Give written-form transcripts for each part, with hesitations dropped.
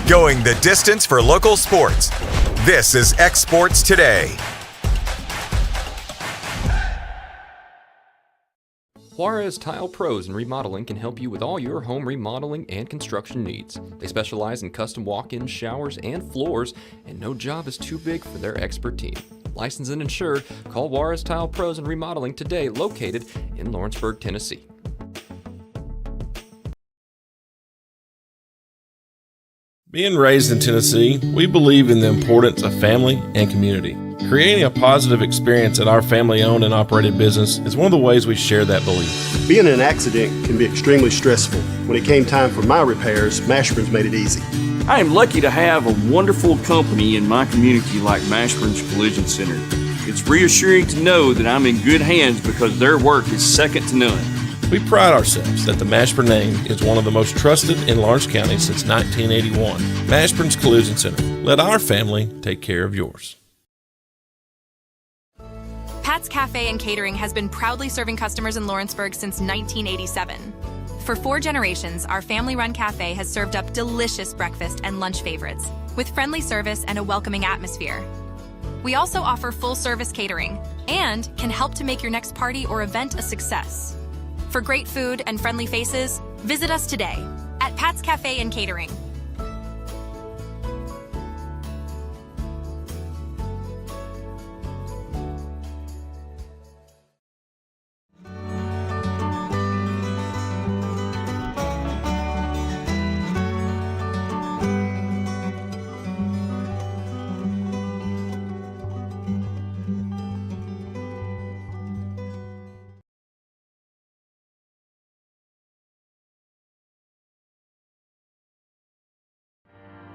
Going the distance for local sports. This is X Sports Today. Juarez Tile Pros and Remodeling can help you with all your home remodeling and construction needs. They specialize in custom walk-in showers and floors, and no job is too big for their expert team. Licensed and insured, call Juarez Tile Pros and Remodeling today, located in Lawrenceburg, Tennessee. Being raised in Tennessee, we believe in the importance of family and community. Creating a positive experience at our family-owned and operated business is one of the ways we share that belief. Being in an accident can be extremely stressful. When it came time for my repairs, Mashburn's made it easy. I am lucky to have a wonderful company in my community like Mashburn's Collision Center. It's reassuring to know that I'm in good hands because their work is second to none. We pride ourselves that the Mashburn name is one of the most trusted in Lawrence County since 1981. Mashburn's Collision Center. Let our family take care of yours. Pat's Cafe and Catering has been proudly serving customers in Lawrenceburg since 1987. For 4 generations, our family-run cafe has served up delicious breakfast and lunch favorites, with friendly service and a welcoming atmosphere. We also offer full-service catering and can help to make your next party or event a success. For great food and friendly faces, visit us today at Pat's Cafe and Catering.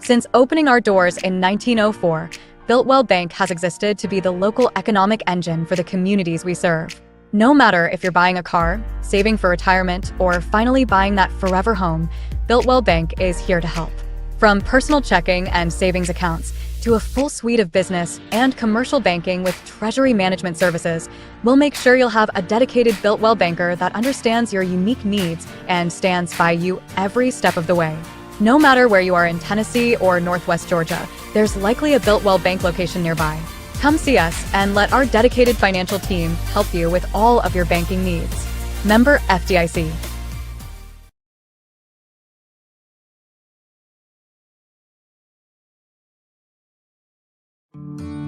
Since opening our doors in 1904, Builtwell Bank has existed to be the local economic engine for the communities we serve. No matter if you're buying a car, saving for retirement, or finally buying that forever home, Builtwell Bank is here to help. From personal checking and savings accounts to a full suite of business and commercial banking with treasury management services, we'll make sure you'll have a dedicated Builtwell banker that understands your unique needs and stands by you every step of the way. No matter where you are in Tennessee or Northwest Georgia, there's likely a Builtwell Bank location nearby. Come see us and let our dedicated financial team help you with all of your banking needs. Member FDIC.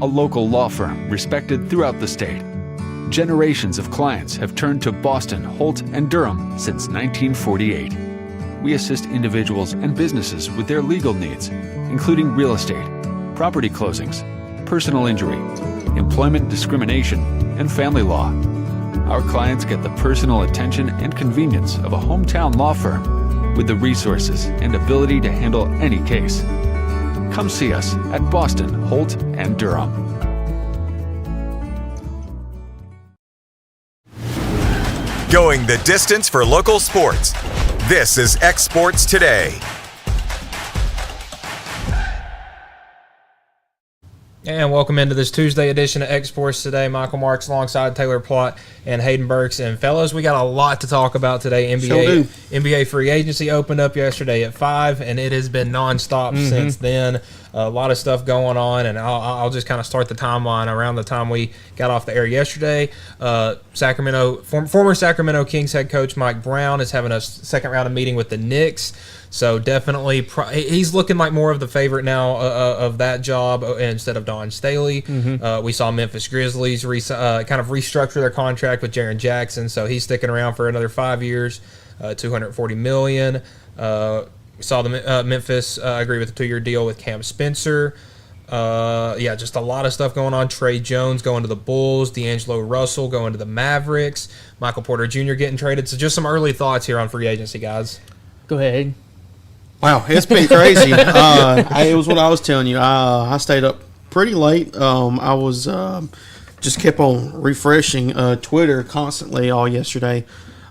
A local law firm respected throughout the state. Generations of clients have turned to Boston, Holt, and Durham since 1948. We assist individuals and businesses with their legal needs, including real estate, property closings, personal injury, employment discrimination, and family law. Our clients get the personal attention and convenience of a hometown law firm with the resources and ability to handle any case. Come see us at Boston, Holt, and Durham. Going the distance for local sports. This is X Sports Today. And welcome into this Tuesday edition of X Sports Today. Michael Marks alongside Taylor Plott and Hayden Burks. And fellas, we got a lot to talk about today. NBA free agency opened up yesterday at 5, and it has been nonstop since then. A lot of stuff going on, and I'll just kind of start the timeline around the time we got off the air yesterday. Former Sacramento Kings head coach Mike Brown is having a second round of meeting with the Knicks. So definitely, he's looking like more of the favorite now of that job instead of Don Staley. We saw Memphis Grizzlies kind of restructure their contract with Jaren Jackson, so he's sticking around for another 5 years, $240 million. We saw the Memphis agree with a 2-year deal with Cam Spencer. Just a lot of stuff going on. Trey Jones going to the Bulls, D'Angelo Russell going to the Mavericks, Michael Porter Jr. getting traded. So just some early thoughts here on free agency, guys. Go ahead. Wow, it's been crazy. It was what I was telling you. I stayed up pretty late. I was just kept on refreshing Twitter constantly all yesterday.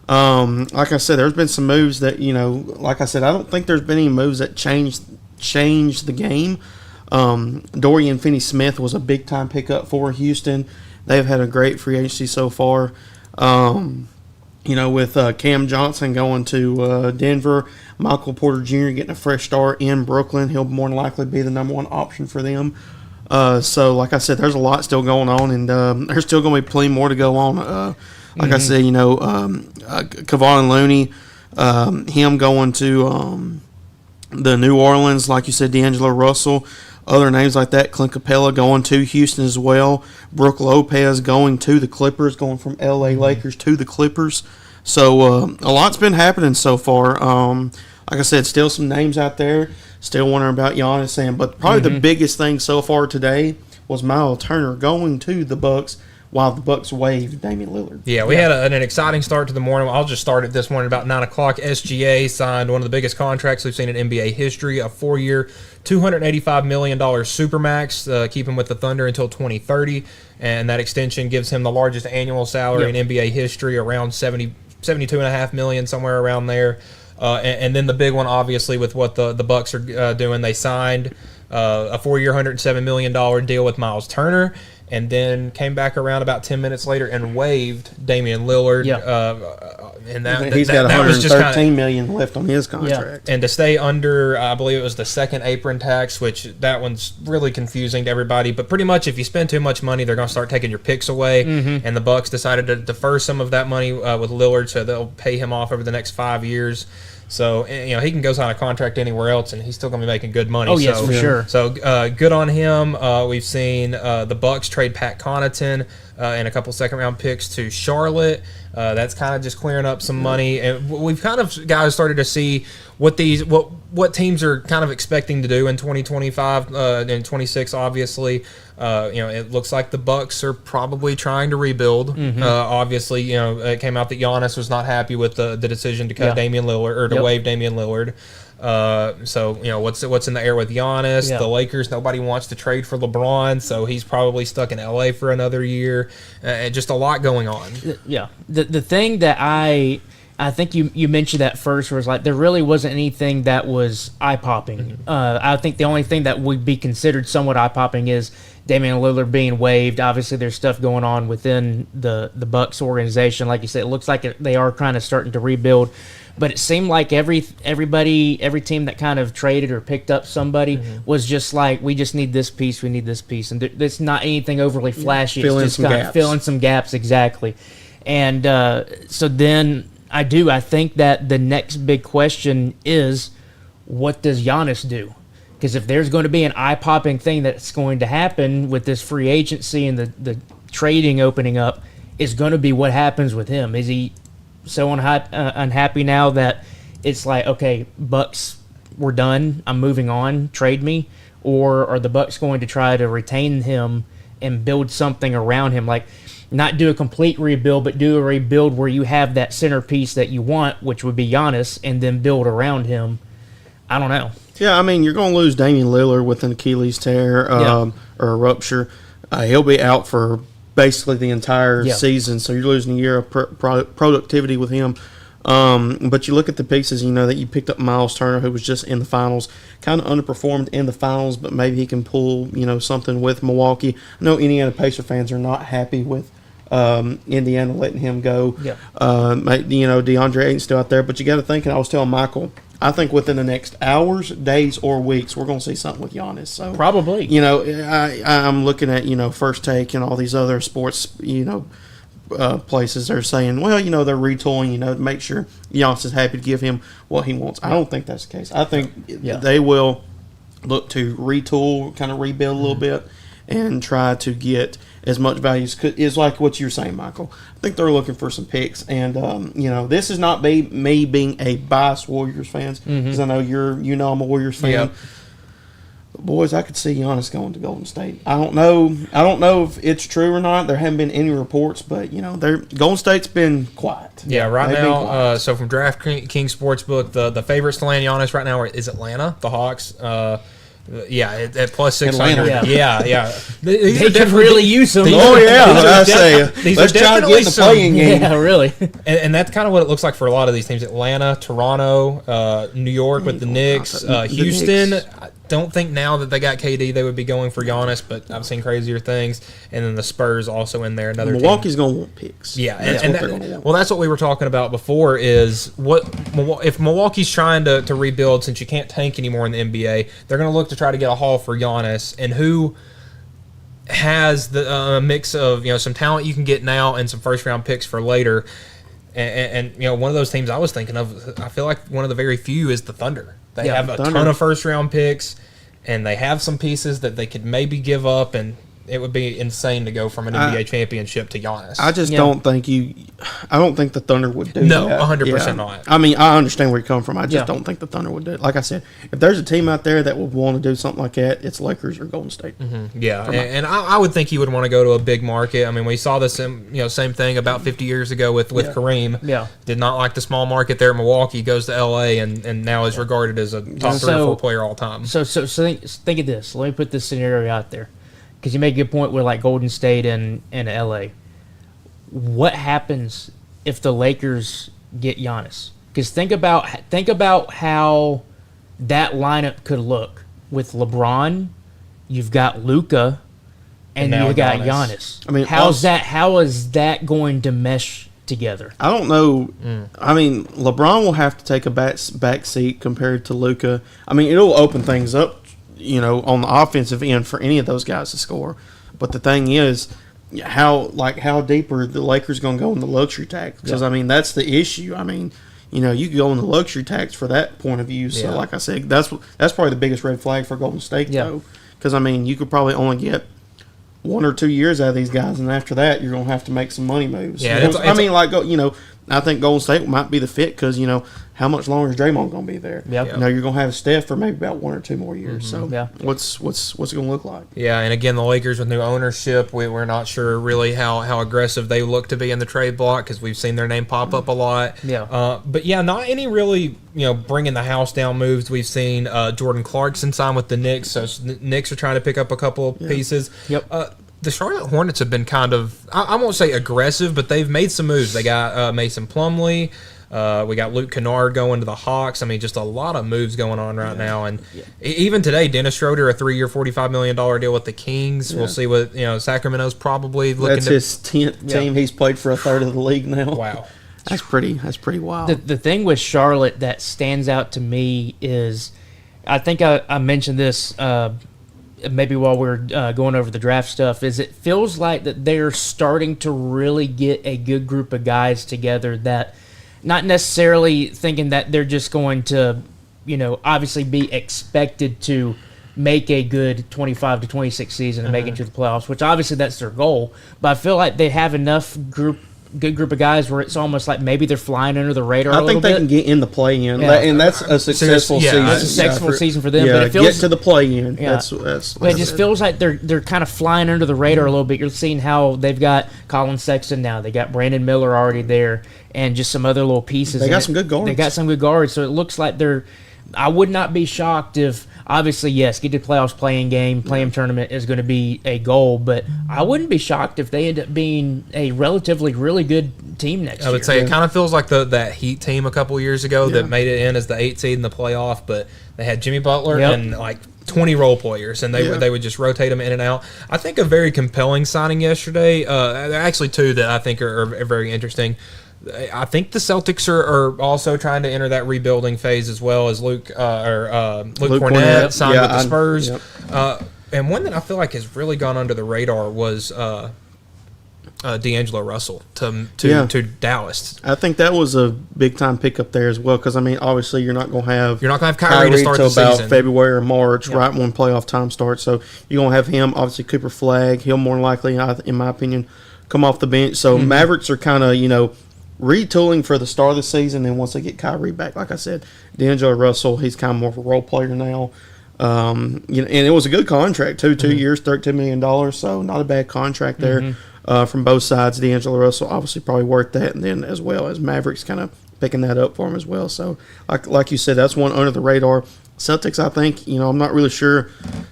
Like I said, there's been some moves that, like I said, I don't think there's been any moves that changed the game. Dorian Finney-Smith was a big-time pickup for Houston. They've had a great free agency so far. with Cam Johnson going to Denver, Michael Porter Jr. getting a fresh start in Brooklyn, he'll more than likely be the number one option for them. So, like I said, there's a lot still going on, and there's still going to be plenty more to go on. Like I said, Kevon Looney, him going to the New Orleans, like you said, D'Angelo Russell, other names like that, Clint Capella going to Houston as well, Brooke Lopez going to the Clippers, going from LA Lakers to the Clippers. So a lot's been happening so far. Like I said, still some names out there, still wondering about Giannis, but probably the biggest thing so far today was Myles Turner going to the Bucks, while the Bucks waived Damian Lillard. Yeah, we had an exciting start to the morning. I'll just start it this morning about 9 o'clock. SGA signed one of the biggest contracts we've seen in NBA history, a 4-year, $285 million Supermax, keep him with the Thunder until 2030, and that extension gives him the largest annual salary in NBA history, around $72.5 million, somewhere around there. And then the big one, obviously, with what the Bucks are doing, they signed a 4-year, $107 million deal with Myles Turner, and then came back around about 10 minutes later and waived Damian Lillard. And he's got $113 million left on his contract. And to stay under, I believe it was the second apron tax, which that one's really confusing to everybody. But pretty much, if you spend too much money, they're going to start taking your picks away. And the Bucks decided to defer some of that money with Lillard, so they'll pay him off over the next 5 years. So, he can go sign a contract anywhere else, and he's still going to be making good money. Oh, yes, for sure. So, good on him. We've seen the Bucks trade Pat Connaughton and a couple second-round picks to Charlotte. That's kind of just clearing up some money. And we've kind of, guys, started to see what teams are kind of expecting to do in 2025 and 26, obviously. It looks like the Bucks are probably trying to rebuild. Obviously, it came out that Giannis was not happy with the decision to cut Damian Lillard, or to waive Damian Lillard. So what's in the air with Giannis? The Lakers, nobody wants to trade for LeBron, so he's probably stuck in LA for another year. Just a lot going on. Yeah, the thing that I think you mentioned that first was like there really wasn't anything that was eye popping. I think the only thing that would be considered somewhat eye popping is Damian Lillard being waived. Obviously, there's stuff going on within the Bucks organization. Like you said, it looks like they are kind of starting to rebuild. But it seemed like every team that kind of traded or picked up somebody was just like, we just need this piece, we need this piece. And it's not anything overly flashy. It's just kind of filling some gaps, exactly. And so then I think that the next big question is, what does Giannis do? Because if there's going to be an eye-popping thing that's going to happen with this free agency and the trading opening up, is going to be what happens with him. Is he so unhappy now that it's like, okay, Bucks, we're done, I'm moving on, trade me? Or are the Bucks going to try to retain him and build something around him? Like, not do a complete rebuild, but do a rebuild where you have that centerpiece that you want, which would be Giannis, and then build around him. I don't know. Yeah, you're going to lose Damian Lillard with an Achilles tear or a rupture. He'll be out for basically the entire season, so you're losing a year of productivity with him. But you look at the pieces, that you picked up Myles Turner, who was just in the finals, kind of underperformed in the finals, but maybe he can pull, something with Milwaukee. I know Indiana Pacer fans are not happy with Indiana letting him go. Yeah. DeAndre Ayton's still out there, but you got to think, and I was telling Michael, I think within the next hours, days, or weeks, we're going to see something with Giannis. So probably. I'm looking at, First Take and all these other sports, places. They're saying, well, they're retooling, to make sure Giannis is happy to give him what he wants. I don't think that's the case. I think they will look to retool, kind of rebuild a little bit, and try to get as much value as like what you're saying, Michael. I think they're looking for some picks, and this is not me being a biased Warriors fans, because I know I'm a Warriors fan. Yep. But boys, I could see Giannis going to Golden State. I don't know if it's true or not. There haven't been any reports, but Golden State's been quiet. Yeah, right now. So from DraftKings Sportsbook, the favorites to land Giannis right now is Atlanta, the Hawks. At plus 600. Yeah. They could really use them. I say, let's try to get in the playing game. Yeah, really. And that's kind of what it looks like for a lot of these teams: Atlanta, Toronto, New York with the Knicks, Houston. don't think now that they got KD they would be going for Giannis, but I've seen crazier things. And then the Spurs also in there. Another Milwaukee's going to want picks. Yeah, and they're going to want. Well, that's what we were talking about before. Is if Milwaukee's trying to rebuild, since you can't tank anymore in the NBA, they're going to look to try to get a haul for Giannis, and who has the mix of some talent you can get now and some first round picks for later. And one of those teams I was thinking of, I feel like one of the very few is the Thunder. They have a ton of first round picks, and they have some pieces that they could maybe give up, and it would be insane to go from an NBA championship to Giannis. I just don't think I don't think the Thunder would do that. No, 100% not. I mean, I understand where you come from. I just don't think the Thunder would do it. Like I said, if there's a team out there that would want to do something like that, it's Lakers or Golden State. Mm-hmm. Yeah, and I would think he would want to go to a big market. I mean, we saw this, same thing about 50 years ago with Kareem. Yeah. Did not like the small market there in Milwaukee, goes to L.A., and now is regarded as a top 3 or 4 player all time. So think of this. Let me put this scenario out there. Because you make a good point with like Golden State and LA. What happens if the Lakers get Giannis? Because think about how that lineup could look with LeBron. You've got Luka, and you've got Giannis. I mean, how is that going to mesh together? I don't know. I mean, LeBron will have to take a back seat compared to Luka. I mean, it'll open things up, on the offensive end for any of those guys to score. But the thing is, how deep are the Lakers going to go in the luxury tax? Because, I mean, that's the issue. I mean, you could go in the luxury tax for that point of view. So, like I said, that's probably the biggest red flag for Golden State, though. Because, I mean, you could probably only get 1 or 2 years out of these guys, and after that, you're going to have to make some money moves. Yeah, I think Golden State might be the fit because, how much longer is Draymond going to be there? Yep. You're going to have Steph for maybe about 1 or 2 more years. So what's it going to look like? Yeah, and again, the Lakers with new ownership, we're not sure really how aggressive they look to be in the trade block because we've seen their name pop up a lot. Yeah. But not any really bringing the house down moves. We've seen Jordan Clarkson sign with the Knicks, so Knicks are trying to pick up a couple of pieces. Yep. The Charlotte Hornets have been kind of, I won't say aggressive, but they've made some moves. They got Mason Plumlee. We got Luke Kennard going to the Hawks. I mean, just a lot of moves going on right now. And even today, Dennis Schroeder, a 3-year, $45 million deal with the Kings. Yeah. We'll see what, Sacramento's probably looking That's his 10th team. He's played for a third of the league now. Wow. That's pretty wild. The thing with Charlotte that stands out to me is, I think I mentioned this maybe while we're going over the draft stuff, is it feels like that they're starting to really get a good group of guys together that not necessarily thinking that they're just going to, obviously be expected to make a good 25 to 26 season and make it to the playoffs, which obviously that's their goal. But I feel like they have enough good group of guys where it's almost like maybe they're flying under the radar a little bit. I think they can get in the play-in, and that's a successful season. That's a successful season for them. Yeah, but it feels, get to the play-in. Yeah. But it just feels like they're kind of flying under the radar a little bit. You're seeing how they've got Colin Sexton now. They got Brandon Miller already there, and just some other little pieces. They got some good guards. They got some good guards, so it looks like they're – I would not be shocked if – obviously, yes, get to the playoffs, play-in tournament is going to be a goal, but I wouldn't be shocked if they end up being a relatively really good team next year. I would say it kind of feels like that Heat team a couple years ago that made it in as the 8th seed in the playoff, but they had Jimmy Butler and like 20 role players, and they would just rotate them in and out. I think a very compelling signing yesterday, actually two that I think are very interesting. I think the Celtics are also trying to enter that rebuilding phase as well as Luke Kornet signed with the Spurs. And one that I feel like has really gone under the radar was D'Angelo Russell to Dallas. I think that was a big time pickup there as well because I mean obviously you're not going to have Kyrie to start the season about February or March right when playoff time starts. So you're going to have him, obviously Cooper Flagg. He'll more likely, in my opinion, come off the bench. So Mavericks are kind of retooling for the start of the season, and once they get Kyrie back, like I said, D'Angelo Russell, he's kind of more of a role player now. And it was a good contract too, 2 years, $13 million, so not a bad contract there from both sides. D'Angelo Russell obviously probably worked that, and then as well as Mavericks kind of picking that up for him as well. So like you said, that's one under the radar. Celtics, I think, I'm not really sure.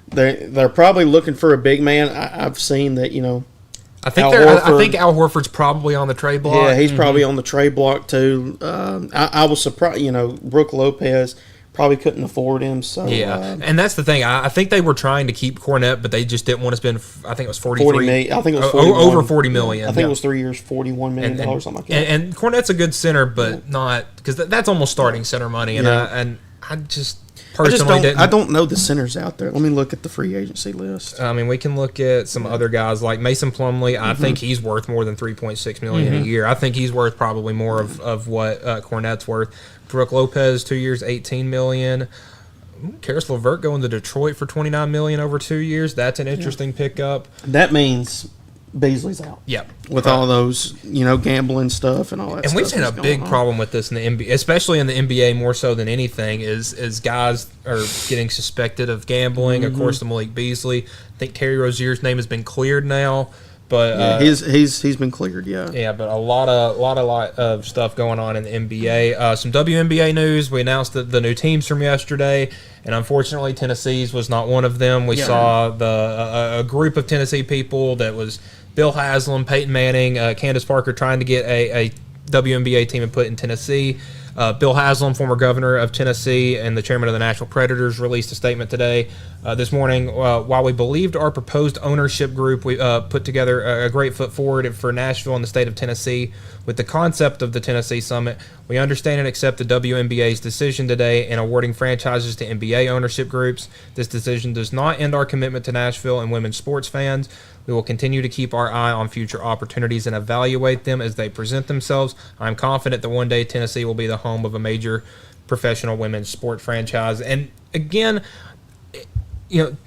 They're probably looking for a big man. I've seen that, I think Al Horford's probably on the trade block. Yeah, he's probably on the trade block too. I was surprised. Brooke Lopez probably couldn't afford him. So and that's the thing. I think they were trying to keep Cornette, but they just didn't want to spend. I think it was 40 million. I think it was 41, over $40 million. I think it was 3 years, $41 million, something like that. And Cornette's a good center, but not because that's almost starting center money. And I just personally I don't know the centers out there. Let me look at the free agency list. I mean, we can look at some other guys like Mason Plumlee. I think he's worth more than $3.6 million a year. I think he's worth probably more of what Cornette's worth. Brooke Lopez, 2 years, $18 million. Karis LeVert going to Detroit for $29 million over 2 years. That's an interesting pickup. That means Beasley's out. Yeah, with all those gambling stuff and all that. And we've seen a big problem with this in the NBA, especially in the NBA more so than anything. Is guys are getting suspected of gambling. Of course, the Malik Beasley. I think Terry Rozier's name has been cleared now. But he's been cleared, yeah. But a lot of stuff going on in the NBA. Some WNBA news. We announced the new teams from yesterday, and unfortunately, Tennessee's was not one of them. We saw a group of Tennessee people that was Bill Haslam, Peyton Manning, Candace Parker trying to get a WNBA team and put in Tennessee. Bill Haslam, former governor of Tennessee and the chairman of the Nashville Predators, released a statement today, this morning. While we believed our proposed ownership group, we put together a great foot forward for Nashville and the state of Tennessee with the concept of the Tennessee Summit. We understand and accept the WNBA's decision today in awarding franchises to NBA ownership groups. This decision does not end our commitment to Nashville and women's sports fans. We will continue to keep our eye on future opportunities and evaluate them as they present themselves. I'm confident that one day Tennessee will be the home of a major professional women's sport franchise. And again,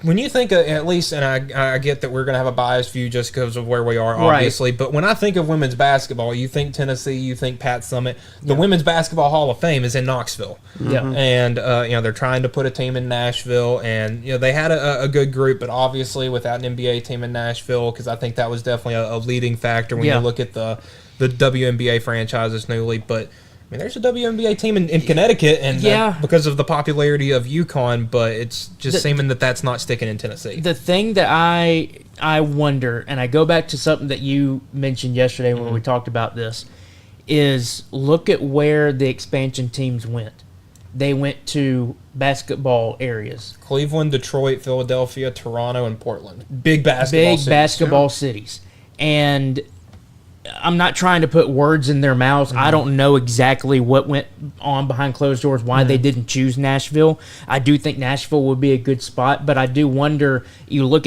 when you think at least, and I get that we're going to have a biased view just because of where we are, obviously, but when I think of women's basketball, you think Tennessee, you think Pat Summitt. The Women's Basketball Hall of Fame is in Knoxville. And they're trying to put a team in Nashville, and they had a good group, but obviously without an NBA team in Nashville, because I think that was definitely a leading factor when you look at the WNBA franchises newly. But I mean, there's a WNBA team in Connecticut, and because of the popularity of UConn, but it's just seeming that that's not sticking in Tennessee. The thing that I wonder, and I go back to something that you mentioned yesterday when we talked about this, is look at where the expansion teams went. They went to basketball areas. Cleveland, Detroit, Philadelphia, Toronto, and Portland. Big basketball cities. And I'm not trying to put words in their mouths. I don't know exactly what went on behind closed doors, why they didn't choose Nashville. I do think Nashville would be a good spot, but I do wonder,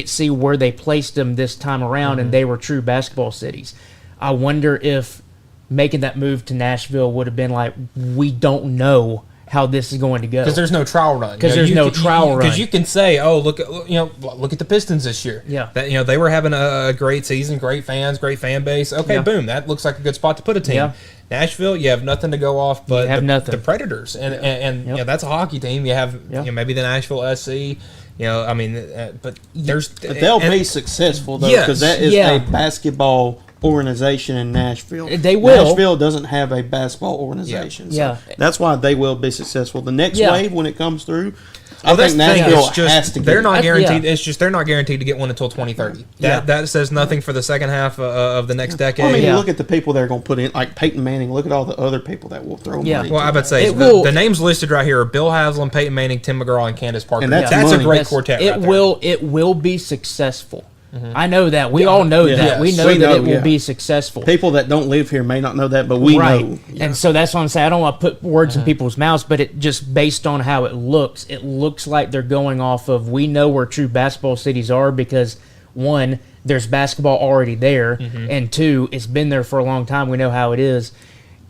see where they placed them this time around, and they were true basketball cities. I wonder if making that move to Nashville would have been like, we don't know how this is going to go. Because there's no trial run. Because there's no trial run. Because you can say, oh, look at the Pistons this year. Yeah. That, they were having a great season, great fans, great fan base. Okay, boom, that looks like a good spot to put a team. Yeah. Nashville, you have nothing to go off but the Predators. And that's a hockey team. You have maybe the Nashville SC. But they'll be successful, though, because that is a basketball organization in Nashville. They will. Nashville doesn't have a basketball organization. So that's why they will be successful. The next wave, when it comes through, I think Nashville has to get they're not guaranteed. It's just they're not guaranteed to get one until 2030. That says nothing for the second half of the next decade. I mean, you look at the people they're going to put in, like Peyton Manning. Look at all the other people that will throw money. Well, I would say the names listed right here are Bill Haslam, Peyton Manning, Tim McGraw, and Candace Parker. And that's a great quartet. It will be successful. I know that. We all know that. We know that it will be successful. People that don't live here may not know that, but we know. And so that's what I'm saying. I don't want to put words in people's mouths, but it just based on how it looks like they're going off of, we know where true basketball cities are because, one, there's basketball already there, and two, it's been there for a long time. We know how it is.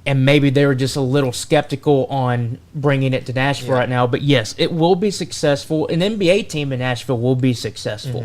And maybe they were just a little skeptical on bringing it to Nashville right now. But yes, it will be successful. An NBA team in Nashville will be successful.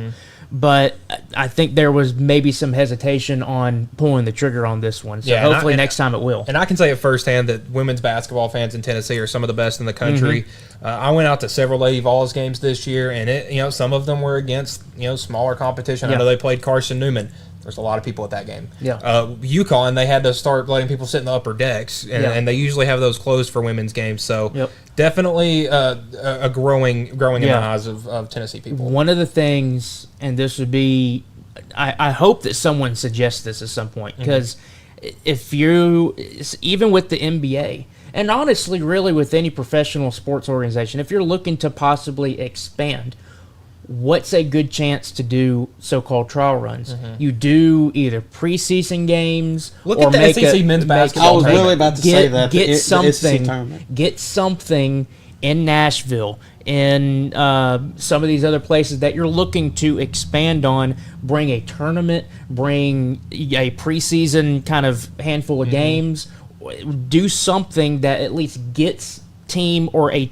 But I think there was maybe some hesitation on pulling the trigger on this one. So hopefully next time it will. And I can say it firsthand that women's basketball fans in Tennessee are some of the best in the country. I went out to several Lady Vols games this year, and some of them were against smaller competition. I know they played Carson Newman. There's a lot of people at that game. UConn, they had to start letting people sit in the upper decks, and they usually have those closed for women's games. So definitely a growing in the eyes of Tennessee people. One of the things, and this would be, I hope that someone suggests this at some point, because if you, even with the NBA, And honestly, really with any professional sports organization, if you're looking to possibly expand, what's a good chance to do so-called trial runs? You do either preseason games Look or at the make SEC men's basketball I was tournament. really about to say that. Get the SEC tournament. get something in Nashville, in some of these other places that you're looking to expand on. Bring a tournament, bring a preseason kind of handful of games. Do something that at least gets teams or a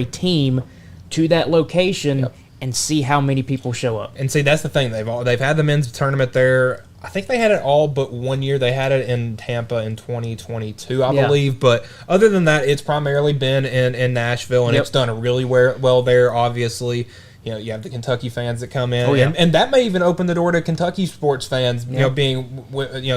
team to that location and see how many people show up. And see, that's the thing. They've had the men's tournament there. I think they had it all but 1 year. They had it in Tampa in 2022, I believe. But other than that, it's primarily been in Nashville, and it's done really well there, obviously. You know, you have the Kentucky fans that come in, and that may even open the door to Kentucky sports fans. You know, being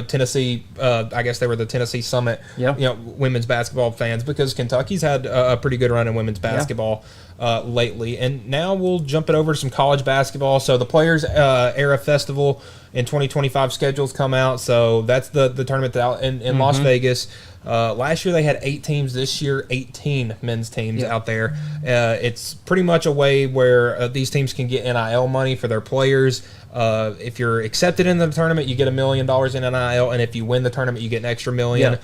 Tennessee. I guess they were the Tennessee Summit. Women's basketball fans, because Kentucky's had a pretty good run in women's basketball lately. And now we'll jump it over to some college basketball. So the Players Era Festival in 2025 schedules come out. So that's the tournament out in Las Vegas. Last year they had 8 teams. This year, 18 men's teams out there. It's pretty much a way where these teams can get NIL money for their players. If you're accepted in the tournament, you get $1 million in NIL, and if you win the tournament, you get an extra $1 million.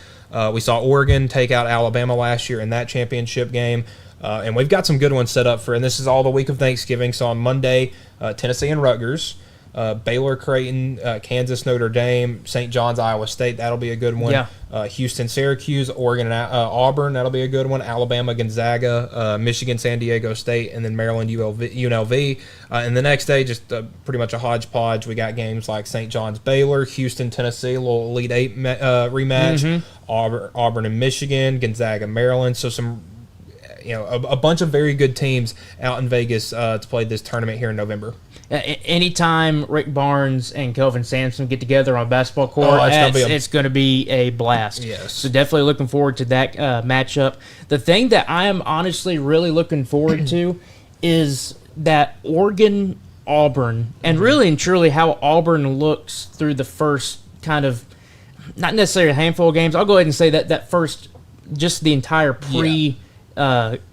We saw Oregon take out Alabama last year in that championship game. And we've got some good ones set up and this is all the week of Thanksgiving. So on Monday, Tennessee and Rutgers. Baylor, Creighton, Kansas, Notre Dame, St. John's, Iowa State. That'll be a good one. Houston, Syracuse, Oregon, and Auburn. That'll be a good one. Alabama, Gonzaga, Michigan, San Diego State, and then Maryland, UNLV. And the next day, just pretty much a hodgepodge. We got games like St. John's, Baylor, Houston, Tennessee, a little Elite Eight rematch. Auburn and Michigan, Gonzaga, Maryland. So some, a bunch of very good teams out in Vegas to play this tournament here in November. Anytime Rick Barnes and Kelvin Sampson get together on a basketball court, it's going to be a blast. Yes. So definitely looking forward to that matchup. The thing that I am honestly really looking forward to is that Oregon-Auburn, and really and truly how Auburn looks through the first kind of, not necessarily a handful of games. I'll go ahead and say that first, just the entire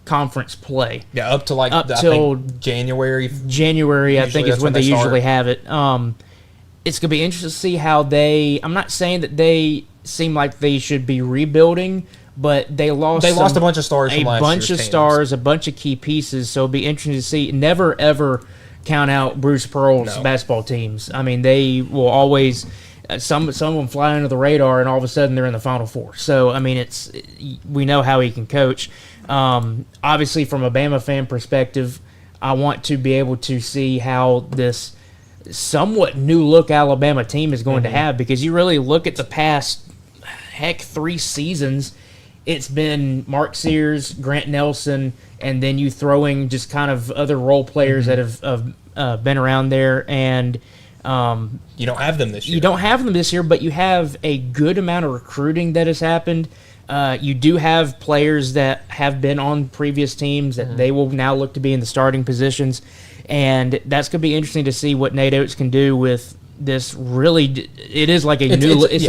conference play. Up to I think January. I think is when they usually have it. It's going to be interesting to see how I'm not saying that they seem like they should be rebuilding, but they lost a bunch of stars from last year's teams. A bunch of key pieces. So it'll be interesting to see. Never, ever count out Bruce Pearl's basketball teams. I mean, they will always... Some of them fly under the radar, and all of a sudden they're in the Final Four. So, I mean, we know how he can coach. Obviously, from a Bama fan perspective, I want to be able to see how this somewhat new-look Alabama team is going to have, because you really look at the past, 3 seasons, it's been Mark Sears, Grant Nelson, and then you throwing just kind of other role players that have been around there, and... you don't have them this year. You don't have them this year, but you have a good amount of recruiting that has happened. You do have players that have been on previous teams that they will now look to be in the starting positions, and that's going to be interesting to see what Nate Oates can do with this. Really, it is like a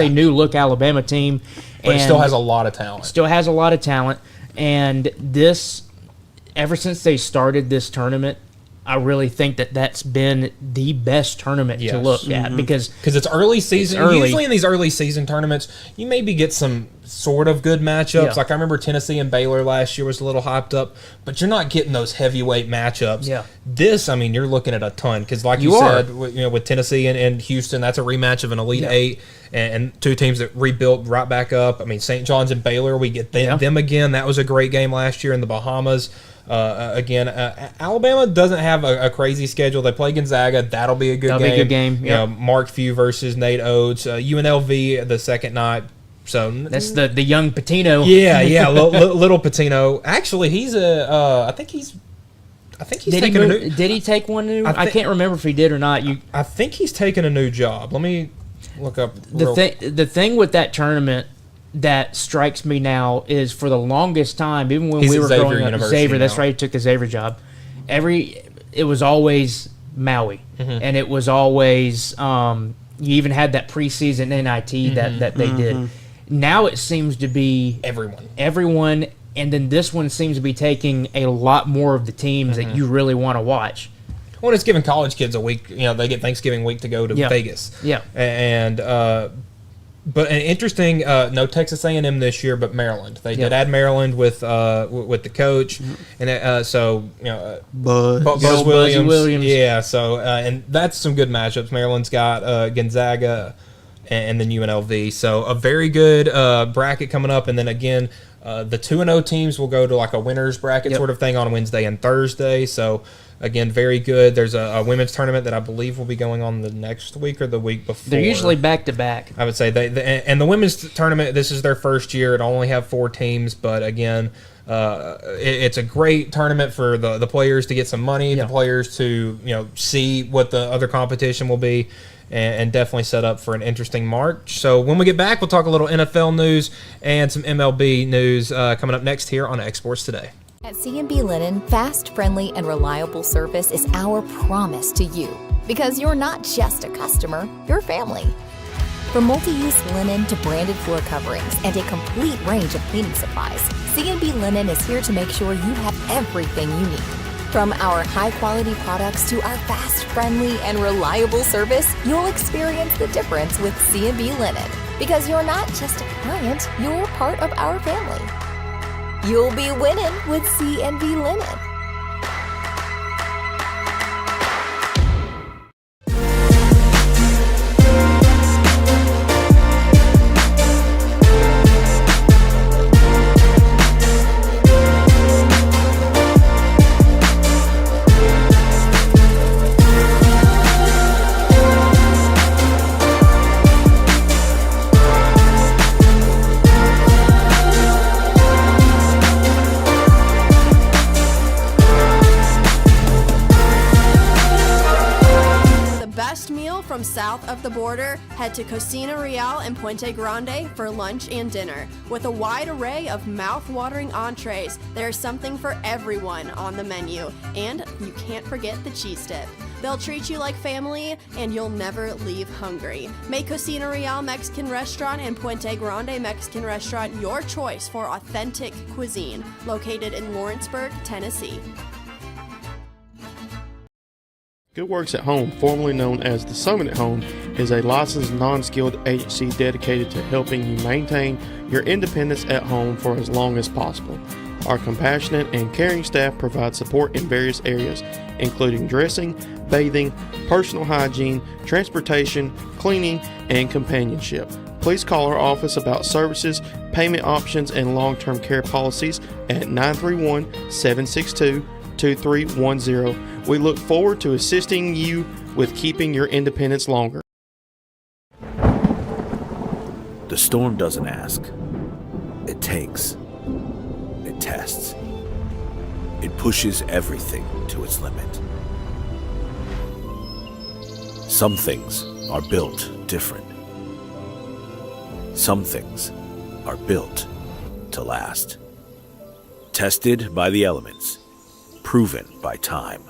new look Alabama team, but it still has a lot of talent. And this, ever since they started this tournament, I really think that's been the best tournament to look at, because it's early season. Usually in these early season tournaments, you maybe get some sort of good matchups. Like I remember Tennessee and Baylor last year was a little hyped up, but you're not getting those heavyweight matchups. This, I mean, you're looking at a ton, because like you said, with Tennessee and Houston, that's a rematch of an Elite Eight, and 2 teams that rebuilt right back up. I mean, St. John's and Baylor, we get them again. That was a great game last year in the Bahamas. Alabama doesn't have a crazy schedule. They play Gonzaga. That'll be a good game. Be a good game. Yep. Mark Few versus Nate Oates. UNLV the second night. So that's the young Patino. Little Patino. Actually, he's I think he's taking a new. Did he take one new? I can't remember if he did or not. I think he's taking a new job. Let me look up. The thing with that tournament that strikes me now is, for the longest time, even when we were growing up, Xavier, that's right, he took the Xavier job. It was always Maui, and it was always you even had that preseason NIT that they did. Now it seems to be everyone, and then this one seems to be taking a lot more of the teams that you really want to watch. Well, it's giving college kids a week. They get Thanksgiving week to go to Vegas. Yeah, and but an interesting. No Texas A&M this year, but Maryland. They did add Maryland with the coach, and so Buzz Williams. Yeah, so and that's some good matchups. Maryland's got Gonzaga and then UNLV. So a very good bracket coming up, and then again. The 2-0 teams will go to like a winner's bracket sort of thing on Wednesday and Thursday. So, again, very good. There's a women's tournament that I believe will be going on the next week or the week before. They're usually back-to-back. I would say. And the women's tournament, this is their first year. It'll only have 4 teams. But, again, it's a great tournament for the players to get some money, the players to see what the other competition will be. And definitely set up for an interesting March. So when we get back, we'll talk a little NFL news and some MLB news coming up next here on Exports Today. At C&B Linen, fast, friendly, and reliable service is our promise to you. Because you're not just a customer, you're family. From multi-use linen to branded floor coverings and a complete range of cleaning supplies, C&B Linen is here to make sure you have everything you need. From our high-quality products to our fast, friendly, and reliable service, you'll experience the difference with C&B Linen. Because you're not just a client, you're part of our family. You'll be winning with C&B Linen. From south of the border, head to Cocina Real and Puente Grande for lunch and dinner. With a wide array of mouth-watering entrees, there's something for everyone on the menu. And you can't forget the cheese dip. They'll treat you like family, and you'll never leave hungry. Make Cocina Real Mexican Restaurant and Puente Grande Mexican Restaurant your choice for authentic cuisine, located in Lawrenceburg, Tennessee. Good Works at Home, formerly known as The Summit at Home, is a licensed non-skilled agency dedicated to helping you maintain your independence at home for as long as possible. Our compassionate and caring staff provide support in various areas, including dressing, bathing, personal hygiene, transportation, cleaning, and companionship. Please call our office about services, payment options, and long-term care policies at 931-762-2310. We look forward to assisting you with keeping your independence longer. The storm doesn't ask. It takes. It tests. It pushes everything to its limit. Some things are built different. Some things are built to last. Tested by the elements. Proven by time.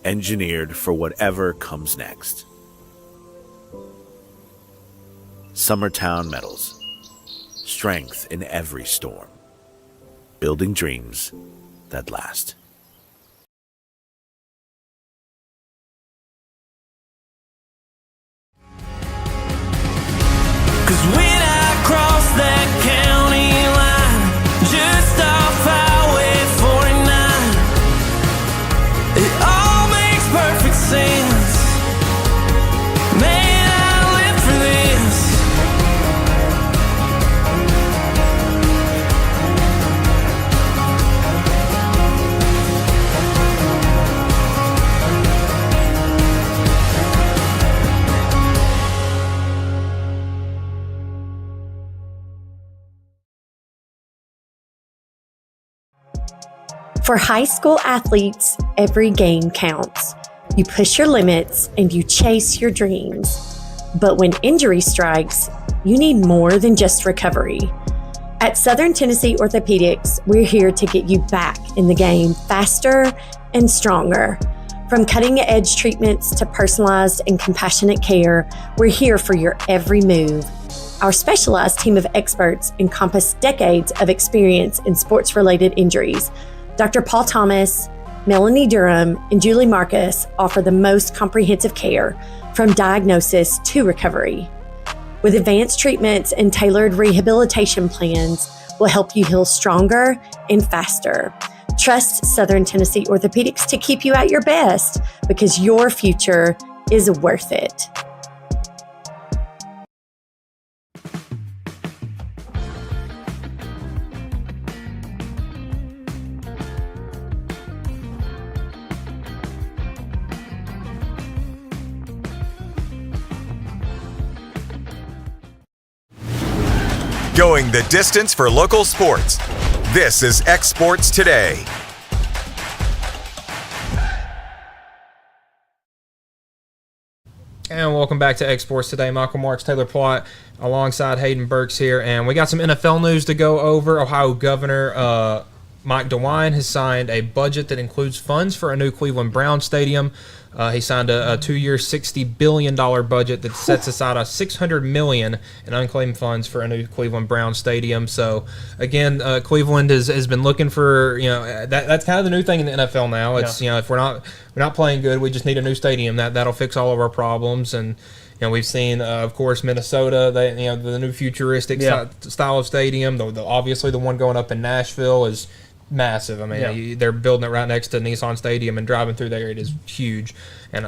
Engineered for whatever comes next. Summertown Metals. Strength in every storm. Building dreams that last. Cause when I cross that county line, just off Highway 49, it all makes perfect sense. Man, I live for this. For high school athletes, every game counts. You push your limits and you chase your dreams. But when injury strikes, you need more than just recovery. At Southern Tennessee Orthopedics, we're here to get you back in the game faster and stronger. From cutting-edge treatments to personalized and compassionate care, we're here for your every move. Our specialized team of experts encompass decades of experience in sports-related injuries. Dr. Paul Thomas, Melanie Durham, and Julie Marcus offer the most comprehensive care from diagnosis to recovery. With advanced treatments and tailored rehabilitation plans, will help you heal stronger and faster. Trust Southern Tennessee Orthopedics to keep you at your best because your future is worth it. Going the distance for local sports. This is X Sports Today. And welcome back to X Sports Today. Michael Marks, Taylor Plott, alongside Hayden Burks here. And we got some NFL news to go over. Ohio Governor Mike DeWine has signed a budget that includes funds for a new Cleveland Browns stadium. He signed a 2-year, $60 billion budget that sets aside a $600 million in unclaimed funds for a new Cleveland Browns stadium. So again, Cleveland has been looking for, that's kind of the new thing in the NFL now. It's if we're not playing good, we just need a new stadium that'll fix all of our problems. And we've seen, of course, Minnesota. The new futuristic style of stadium. Obviously, the one going up in Nashville is massive. I mean, they're building it right next to Nissan Stadium, and driving through there, it is huge. And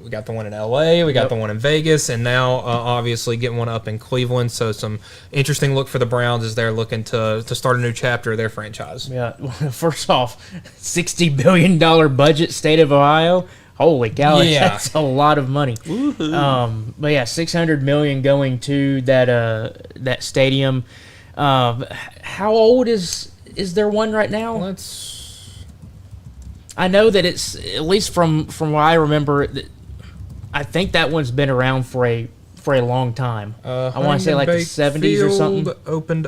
we got the one in LA, we got the one in Vegas, and now obviously getting one up in Cleveland. So some interesting look for the Browns as they're looking to start a new chapter of their franchise. Yeah, first off, $60 billion budget, state of Ohio. Holy cow, that's a lot of money. But yeah, $600 million going to that stadium. How old is there one right now? I know that it's, at least from what I remember, I think that one's been around for a long time. I want to say like the 70s or something. It opened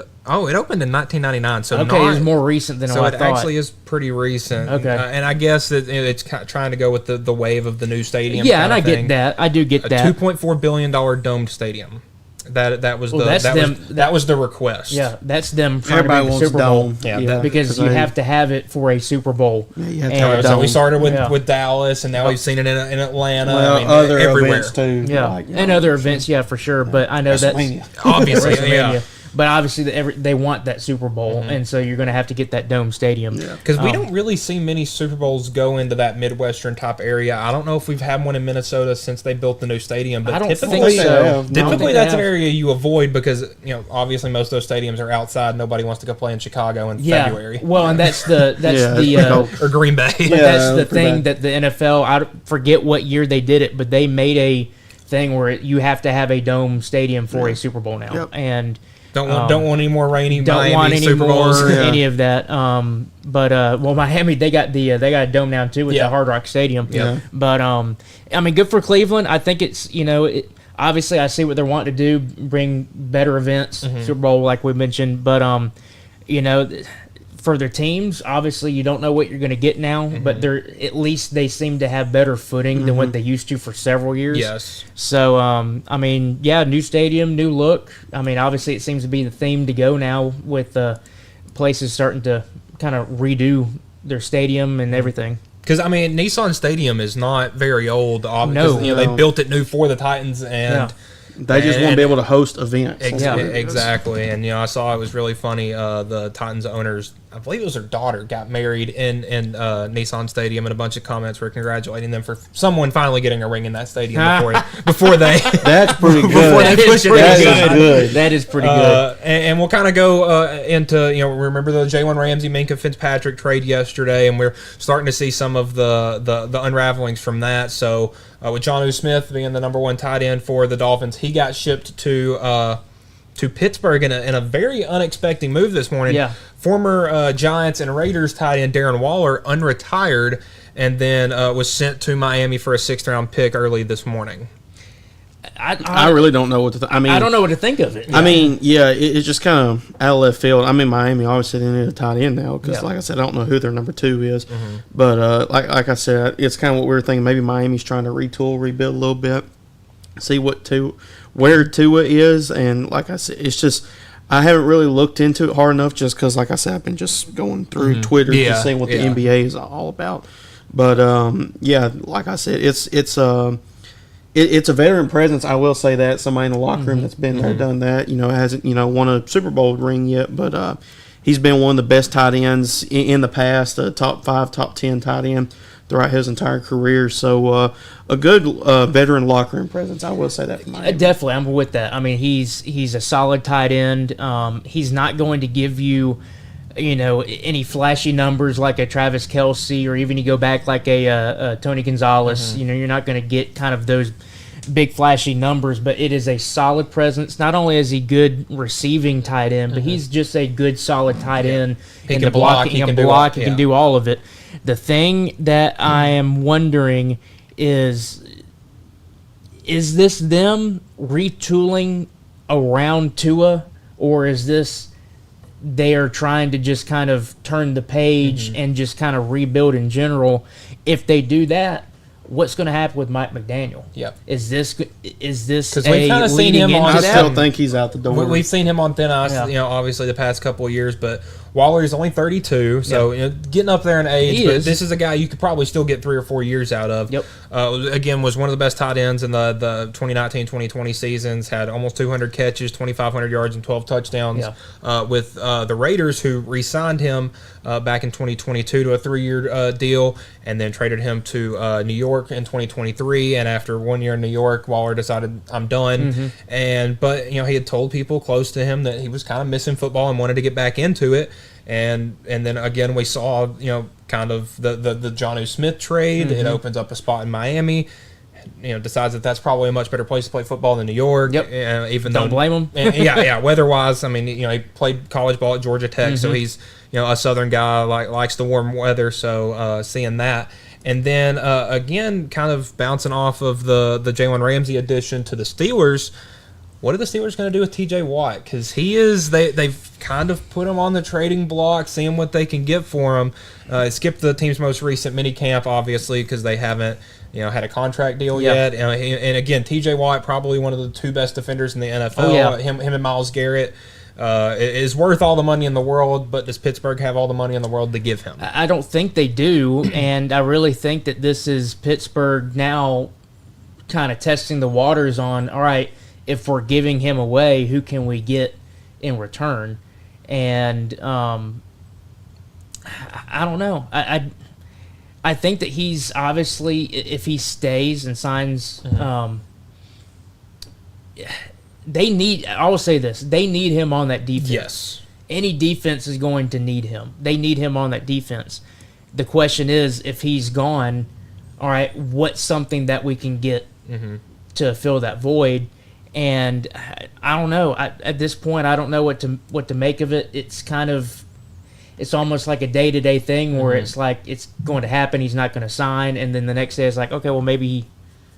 in 1999. So okay, it was more recent than I thought. So it actually is pretty recent. Okay, and I guess that it's kind of trying to go with the wave of the new stadium. Yeah, and I get that. I do get that. A $2.4 billion domed stadium. That was that was the request. Yeah, that's them trying to make the Super Bowl. Yeah, because you have to have it for a Super Bowl. Yeah, you have to have so we started with Dallas, and now we've seen it in Atlanta. Well, other everywhere. events too. Yeah, and other events, for sure. But I know that's obviously, yeah. But obviously, they want that Super Bowl, and so you're going to have to get that dome stadium. Because we don't really see many Super Bowls go into that Midwestern type area. I don't know if we've had one in Minnesota since they built the new stadium, but I don't think so. Typically, that's an area you avoid because obviously most of those stadiums are outside. Nobody wants to go play in Chicago in February. Well, and that's the or Green Bay. That's the thing that the NFL. I forget what year they did it, but they made a thing where you have to have a dome stadium for a Super Bowl now, and. Don't want any more rainy don't Miami want any Super Bowls. More any of that. But Miami they got a dome now too with the Hard Rock Stadium. Yeah. But I mean, good for Cleveland. I think it's obviously I see what they're wanting to do, bring better events, Super Bowl like we mentioned. But for their teams, obviously you don't know what you're going to get now, but at least they seem to have better footing than what they used to for several years. Yes. So, I mean, new stadium, new look. I mean, obviously it seems to be the theme to go now with places starting to kind of redo their stadium and everything. Because, I mean, Nissan Stadium is not very old. No. They built it new for the Titans, and... They just want to be able to host events. Exactly. And, I saw it was really funny. The Titans owners, I believe it was their daughter, got married in Nissan Stadium, and a bunch of comments were congratulating them for someone finally getting a ring in that stadium before they... That's pretty good. Before they push it. That is pretty good. And we'll kind of go into, remember the Jalen Ramsey, Minkah Fitzpatrick trade yesterday, and we're starting to see some of the unravelings from that. So... with Jonnu Smith being the number one tight end for the Dolphins, he got shipped to Pittsburgh in a very unexpected move this morning. Yeah. Former Giants and Raiders tight end Darren Waller unretired and then was sent to Miami for a 6th-round pick early this morning. I really don't know what to think. I mean, I don't know what to think of it. I mean, it's just kind of out of left field. I'm in Miami. Obviously, they need a tight end now because, like I said, I don't know who their number 2 is. But like I said, it's kind of what we were thinking. Maybe Miami's trying to retool, rebuild a little bit, see what where Tua is, and like I said, it's just I haven't really looked into it hard enough, just because, like I said, I've been just going through Twitter to see what the NBA is all about. But like I said, it's a veteran presence. I will say that somebody in the locker room that's been there, done that. Hasn't won a Super Bowl ring yet, but he's been one of the best tight ends in the past, a top 5, top 10 tight end throughout his entire career. So a good veteran locker room presence. I will say that for Miami. Definitely, I'm with that. I mean, he's a solid tight end. He's not going to give you, any flashy numbers like a Travis Kelce, or even you go back like a Tony Gonzalez. You're not going to get kind of those big flashy numbers, but it is a solid presence. Not only is he good receiving tight end, but he's just a good solid tight end. He can block. He can do all of it. The thing that I am wondering is this them retooling around Tua, or is this they are trying to just kind of turn the page and just kind of rebuild in general? If they do that, what's going to happen with Mike McDaniel? Yep. Is this because we've kind of seen him on? I still think he's out the door. We've seen him on thin ice, obviously the past couple of years, but Waller is only 32, so getting up there in age. But this is a guy you could probably still get 3 or 4 years out of. Yep. Again, was one of the best tight ends in the 2019-2020 seasons. Had almost 200 catches, 2,500 yards, and 12 touchdowns with the Raiders, who re-signed him back in 2022 to a 3-year deal, and then traded him to New York in 2023. And after 1 year in New York, Waller decided, I'm done. But he had told people close to him that he was kind of missing football and wanted to get back into it. And then again, we saw kind of the Jonnu Smith trade. It opens up a spot in Miami. Decides that that's probably a much better place to play football than New York. Yep. Even Don't blame him. Weather-wise, I mean, he played college ball at Georgia Tech, so he's a Southern guy, likes the warm weather. So seeing that, and then again, kind of bouncing off of the Jalen Ramsey addition to the Steelers. What are the Steelers going to do with T.J. Watt? Because they've kind of put him on the trading block, seeing what they can get for him. Skipped the team's most recent mini camp, obviously, because they haven't had a contract deal yet. And again, T.J. Watt, probably one of the 2 best defenders in the NFL. Him and Myles Garrett is worth all the money in the world, but does Pittsburgh have all the money in the world to give him? I don't think they do, and I really think that this is Pittsburgh now kind of testing the waters on, all right, if we're giving him away, who can we get in return? And I don't know. I think that he's obviously, if he stays and signs, they need. I will say this: they need him on that defense. Yes. Any defense is going to need him. They need him on that defense. The question is, if he's gone, all right, what's something that we can get to fill that void? And I don't know. At this point, I don't know what to make of it. It's almost like a day-to-day thing where it's like it's going to happen. He's not going to sign, and then the next day it's like, okay, well maybe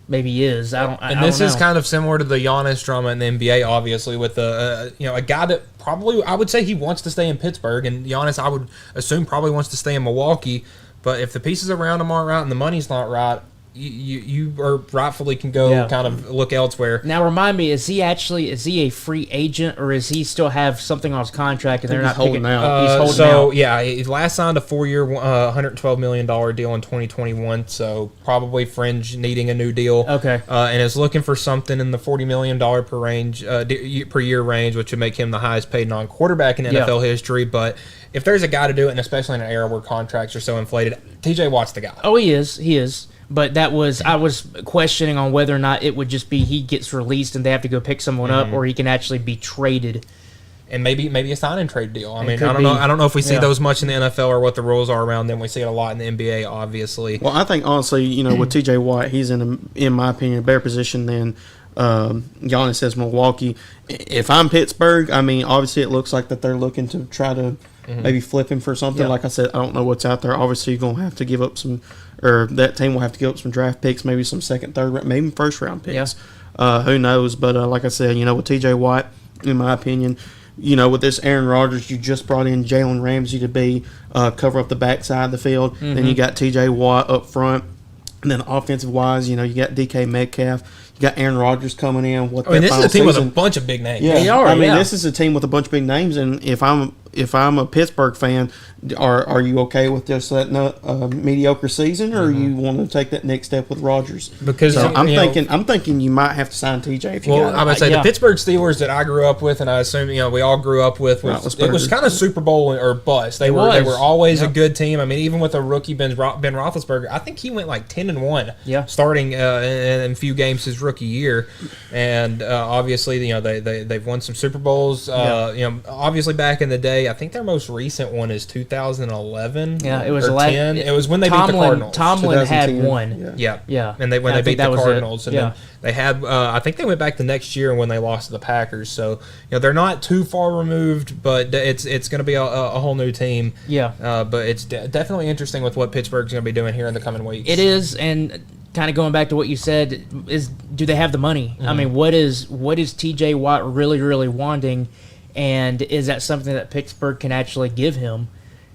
he is. This is kind of similar to the Giannis drama in the NBA, obviously, with a guy that probably I would say he wants to stay in Pittsburgh, and Giannis I would assume probably wants to stay in Milwaukee. But if the pieces around him aren't right and the money's not right, you rightfully can go kind of look elsewhere. Now, remind me, is he a free agent, or is he still have something on his contract and they're not holding out? He's holding out. Yeah, he last signed a 4-year, $112 million deal in 2021. So probably fringe needing a new deal. Okay, and is looking for something in the $40 million per year range, which would make him the highest paid non-quarterback in NFL history. But if there's a guy to do it, and especially in an era where contracts are so inflated, T.J. Watt's the guy. Oh, he is. But I was questioning on whether or not it would just be he gets released and they have to go pick someone up, or he can actually be traded. And maybe a sign and trade deal. I mean, I don't know if we see those much in the NFL or what the rules are around them. We see it a lot in the NBA, obviously. Well, I think honestly, with T.J. Watt, he's in my opinion, a better position than Giannis says Milwaukee. If I'm Pittsburgh, I mean, obviously it looks like that they're looking to try to maybe flip him for something. Like I said, I don't know what's out there. Obviously, you're going to have to give up some, or that team will have to give up some draft picks, maybe some second, third, maybe first round picks. Who knows? But like I said, with T.J. Watt, in my opinion, with this Aaron Rodgers, you just brought in Jalen Ramsey to be cover up the backside of the field. Then you got T.J. Watt up front. And then offensive wise, you got DK Metcalf, you got Aaron Rodgers coming in. This is a team with a bunch of big names. Yeah, this is a team with a bunch of big names, and if I'm a Pittsburgh fan, are you okay with just letting a mediocre season, or you want to take that next step with Rodgers? Because I'm thinking you might have to sign TJ if you got it. I would say the Pittsburgh Steelers that I grew up with, and I assume we all grew up with, it was kind of Super Bowl or bust. They were always a good team. I mean, even with a rookie Ben Roethlisberger, I think he went like 10-1, starting in a few games his rookie year, and obviously they've won some Super Bowls. Obviously back in the day, I think their most recent one is 2011. Yeah, it was 10. It was when they beat the Cardinals. Tomlin had one. Yeah. And when they beat the Cardinals, and then they had. I think they went back the next year when they lost to the Packers. So they're not too far removed, but it's going to be a whole new team. Yeah. But it's definitely interesting with what Pittsburgh's going to be doing here in the coming weeks. It is, and kind of going back to what you said, do they have the money? I mean, what is TJ Watt really, really wanting? And is that something that Pittsburgh can actually give him?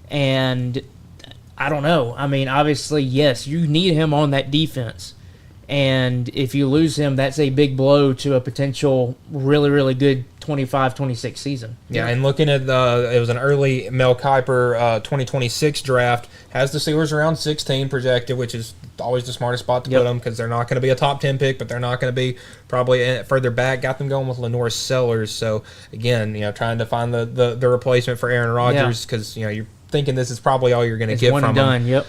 And I don't know. I mean, obviously, yes, you need him on that defense. And if you lose him, that's a big blow to a potential really, really good 25-26 season. Yeah, and looking at it was an early Mel Kiper 2026 draft. Has the Steelers around 16 projected, which is always the smartest spot to put them because they're not going to be a top 10 pick, but they're not going to be probably further back. Got them going with Lenore Sellers. So, again, trying to find the replacement for Aaron Rodgers because, you're thinking this is probably all you're going to get from done. him.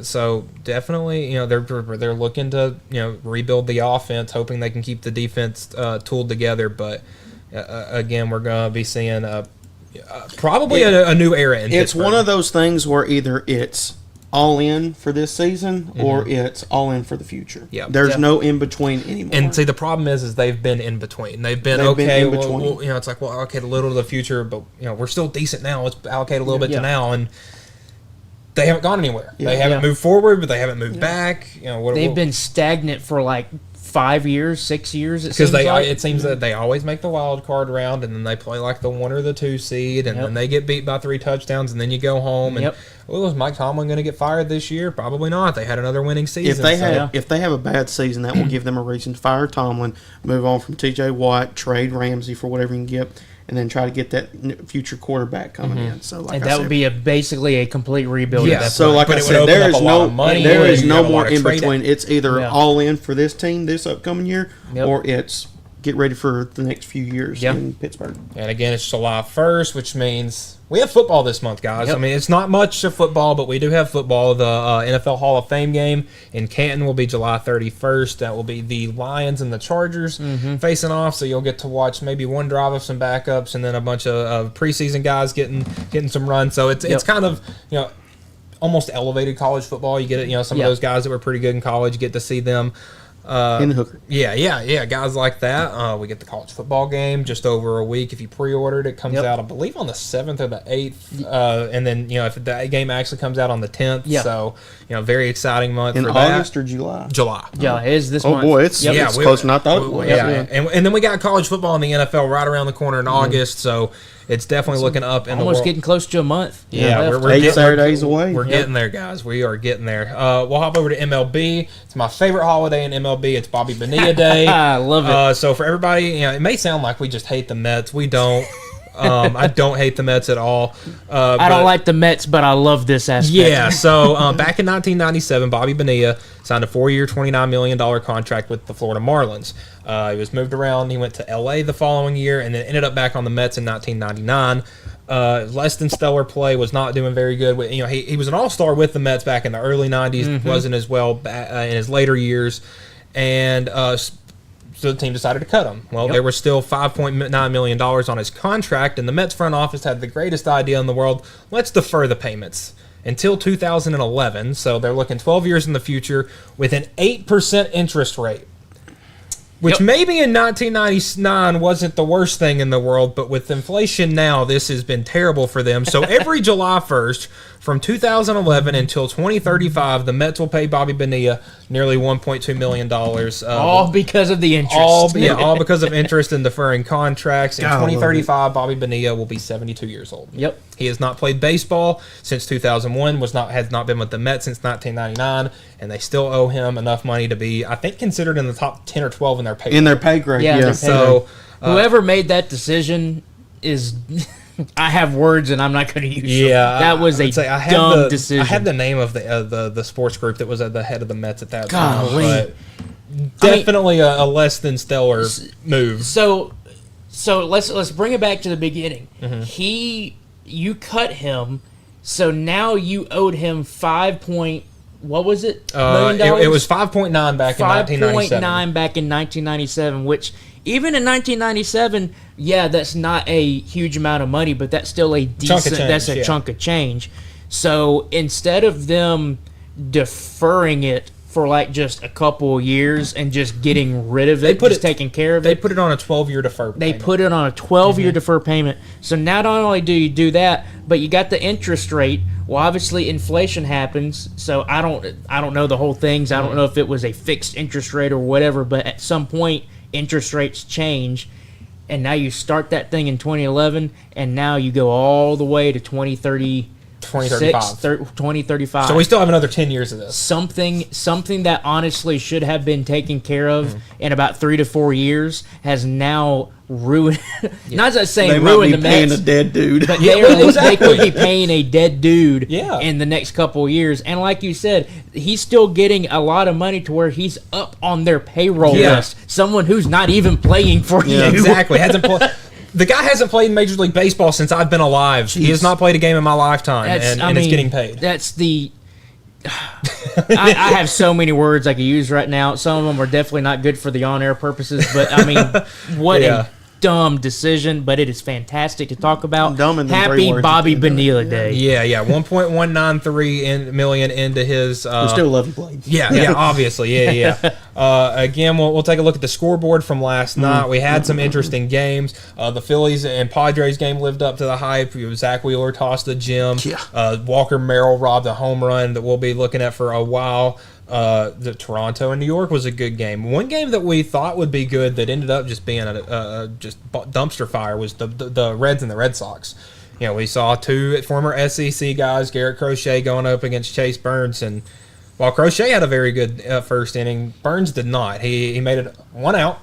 So definitely, they're looking to rebuild the offense, hoping they can keep the defense tooled together. But again, we're going to be seeing probably a new era in It's Pittsburgh. one of those things where either it's all in for this season or it's all in for the future. Yeah, there's no in between anymore. And see, the problem is they've been in between. They've been in between. Well, it's like, well, allocate a little to the future, but we're still decent now. Let's allocate a little bit to now, and they haven't gone anywhere. They haven't moved forward, but they haven't moved back. They've been stagnant for like 5 years, 6 years. Because it seems that they always make the wild card round, and then they play like the 1 or the 2 seed, and then they get beat by 3 touchdowns, and then you go home. And is Mike Tomlin going to get fired this year? Probably not. They had another winning season. If they have a bad season, that will give them a reason to fire Tomlin, move on from T.J. Watt, trade Ramsey for whatever you can get, and then try to get that future quarterback coming in. So, that would be basically a complete rebuild. Yeah. So, like I said, there is no more in between. It's either all in for this team this upcoming year, or it's get ready for the next few years in Pittsburgh. And again, it's July 1st, which means we have football this month, guys. I mean, it's not much of football, but we do have football. The NFL Hall of Fame game in Canton will be July 31st. That will be the Lions and the Chargers facing off, so you'll get to watch maybe one drive of some backups and then a bunch of preseason guys getting some run. So it's kind of, almost elevated college football. You get it, some of those guys that were pretty good in college, you get to see them. In the hooker. Yeah, guys like that. We get the college football game just over a week. If you pre-ordered, it comes out, I believe, on the 7th or the 8th. And then, if the game actually comes out on the 10th. So, very exciting month in for August that. or July? July. Yeah, it is this month. Oh, boy, it's closer than I thought it was. And then we got college football in the NFL right around the corner in August, so it's definitely looking up in the world. Almost getting close to a month. Yeah, we're 8 Saturdays away. We're getting there, guys. We are getting there. We'll hop over to MLB. It's my favorite holiday in MLB. It's Bobby Bonilla Day. I love it. So for everybody, it may sound like we just hate the Mets. We don't. I don't hate the Mets at all. I don't like the Mets, but I love this aspect. Yeah, so back in 1997, Bobby Bonilla signed a 4-year, $29 million contract with the Florida Marlins. He was moved around. He went to L.A. the following year and then ended up back on the Mets in 1999. Less than stellar play, was not doing very good. He was an all-star with the Mets back in the early 90s, wasn't as well in his later years. And so the team decided to cut him. Well, there was still $5.9 million on his contract, and the Mets front office had the greatest idea in the world. Let's defer the payments until 2011. So they're looking 12 years in the future with an 8% interest rate. Which maybe in 1999 wasn't the worst thing in the world, but with inflation now, this has been terrible for them. So every July 1st, from 2011 until 2035, the Mets will pay Bobby Bonilla nearly $1.2 million. All because of the interest. All because of interest in deferring contracts. In God, 2035, Bobby Bonilla will be 72 years old. Yep. He has not played baseball since 2001, has not been with the Mets since 1999, and they still owe him enough money to be, I think, considered in the top 10 or 12 in their pay grade. In their pay grade, yeah. So whoever made that decision is... I have words and I'm not going to use them. Yeah, that was a dumb decision. I have the name of the sports group that was at the head of the Mets at that Golly. time. But definitely a less than stellar move. So let's bring it back to the beginning. Mm-hmm. You cut him, so now you owed him what was it? $1 million? It was 5.9 back in 1997. 5.9 back in 1997, which even in 1997, yeah, that's not a huge amount of money, but that's still a decent. That's a chunk of change. So instead of them deferring it for like just a couple of years and just getting rid of it, taking care of it, they put it on a 12-year defer payment. They put it on a 12-year defer payment. So not only do you do that, but you got the interest rate. Well, obviously inflation happens, so I don't know the whole things. I don't know if it was a fixed interest rate or whatever, but at some point interest rates change, and now you start that thing in 2011, and now you go all the way to 2035. So we still have another 10 years of this. Something that honestly should have been taken care of in about 3 to 4 years has now ruined. Not just saying ruined the Mets. They might be paying a dead dude. But they could be paying a dead dude in the next couple of years. And like you said, he's still getting a lot of money to where he's up on their payroll list. Someone who's not even playing for you. Exactly. The guy hasn't played Major League Baseball since I've been alive. Jeez. He has not played a game in my lifetime, and it's getting paid. That's the... I have so many words I could use right now. Some of them are definitely not good for the on-air purposes, but I mean, what a dumb decision, but it is fantastic to talk about. Happy Bobby Bonilla Day. Yeah, 1.193 million into his... we still love you, Blade. Yeah, obviously, yeah. Again, we'll take a look at the scoreboard from last night. We had some interesting games. The Phillies and Padres game lived up to the hype. Zach Wheeler tossed the gem. Walker Merrill robbed a home run that we'll be looking at for a while. The Toronto and New York was a good game. One game that we thought would be good that ended up just being a dumpster fire was the Reds and the Red Sox. You know, we saw two former SEC guys, Garrett Crochet going up against Chase Burns, and while Crochet had a very good first inning, Burns did not. He made it one out,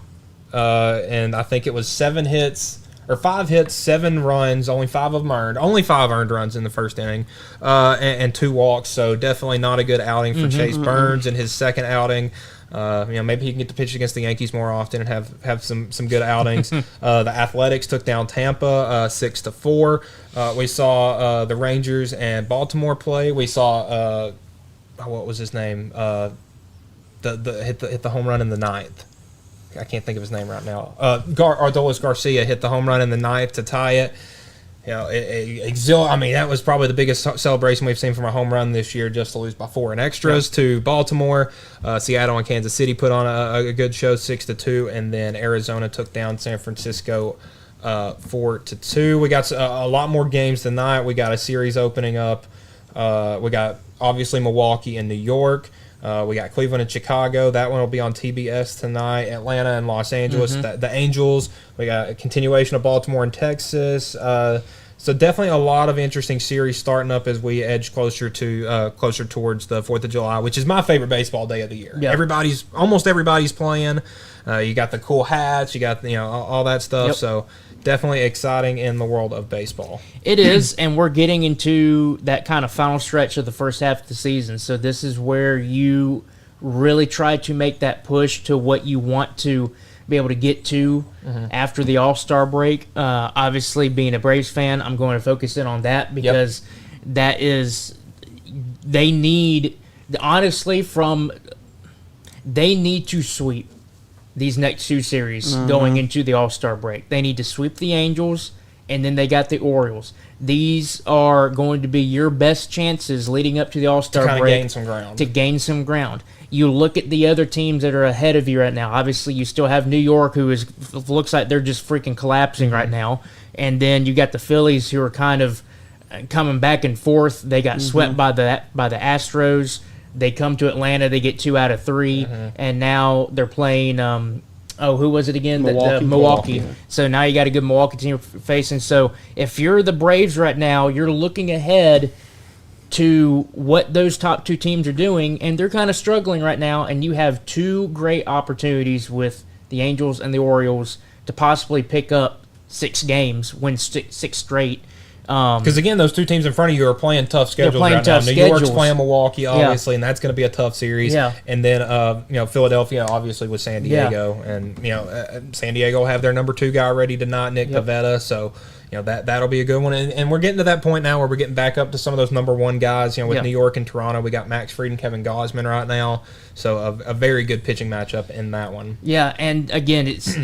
and I think it was 5 hits, 7 runs, only 5 of them earned. Only 5 earned runs in the first inning, and 2 walks. So definitely not a good outing for Chase Burns in his second outing. Maybe he can get to pitch against the Yankees more often and have some good outings. The Athletics took down Tampa 6-4. We saw the Rangers and Baltimore play. We saw what was his name? Hit the home run in the 9th. I can't think of his name right now. Adolis Garcia hit the home run in the 9th to tie it. You know, that was probably the biggest celebration we've seen from a home run this year, just to lose by 4 in extras to Baltimore. Seattle and Kansas City put on a good show, 6-2, and then Arizona took down San Francisco 4-2. We got a lot more games tonight. We got a series opening up. We got obviously Milwaukee and New York. We got Cleveland and Chicago. That one will be on TBS tonight. Atlanta and Los Angeles. The Angels. We got a continuation of Baltimore and Texas. So definitely a lot of interesting series starting up as we edge closer towards the 4th of July, which is my favorite baseball day of the year. Yep. Almost everybody's playing. You got the cool hats. You got all that stuff. Yep. So definitely exciting in the world of baseball. It is, and we're getting into that kind of final stretch of the first half of the season. So this is where you really try to make that push to what you want to be able to get to after the All-Star break. Obviously, being a Braves fan, I'm going to focus in on that because that is – they need – honestly, they need to sweep these next 2 series going into the All-Star break. They need to sweep the Angels and then they got the Orioles. These are going to be your best chances leading up to the All-Star to break. gain some ground. You look at the other teams that are ahead of you right now. Obviously, you still have New York, who looks like they're just freaking collapsing right now. And then you got the Phillies, who are kind of coming back and forth. They got swept by the Astros. They come to Atlanta. They get 2 out of 3. And now they're playing who was it again? Milwaukee. So now you got a good Milwaukee team facing. So if you're the Braves right now, you're looking ahead to what those top 2 teams are doing, and they're kind of struggling right now, and you have 2 great opportunities with the Angels and the Orioles to possibly pick up 6 games, win 6 straight. Because again, those 2 teams in front of you are playing tough schedules right now. New York's playing Milwaukee, obviously, and that's going to be a tough series. And then Philadelphia, obviously, with San Diego, and San Diego will have their number 2 guy ready tonight, Nick Pivetta. So that'll be a good one. And we're getting to that point now where we're getting back up to some of those number 1 guys. With New York and Toronto, we got Max Fried and Kevin Gausman right now. So a very good pitching matchup in that one. Yeah, and again, it's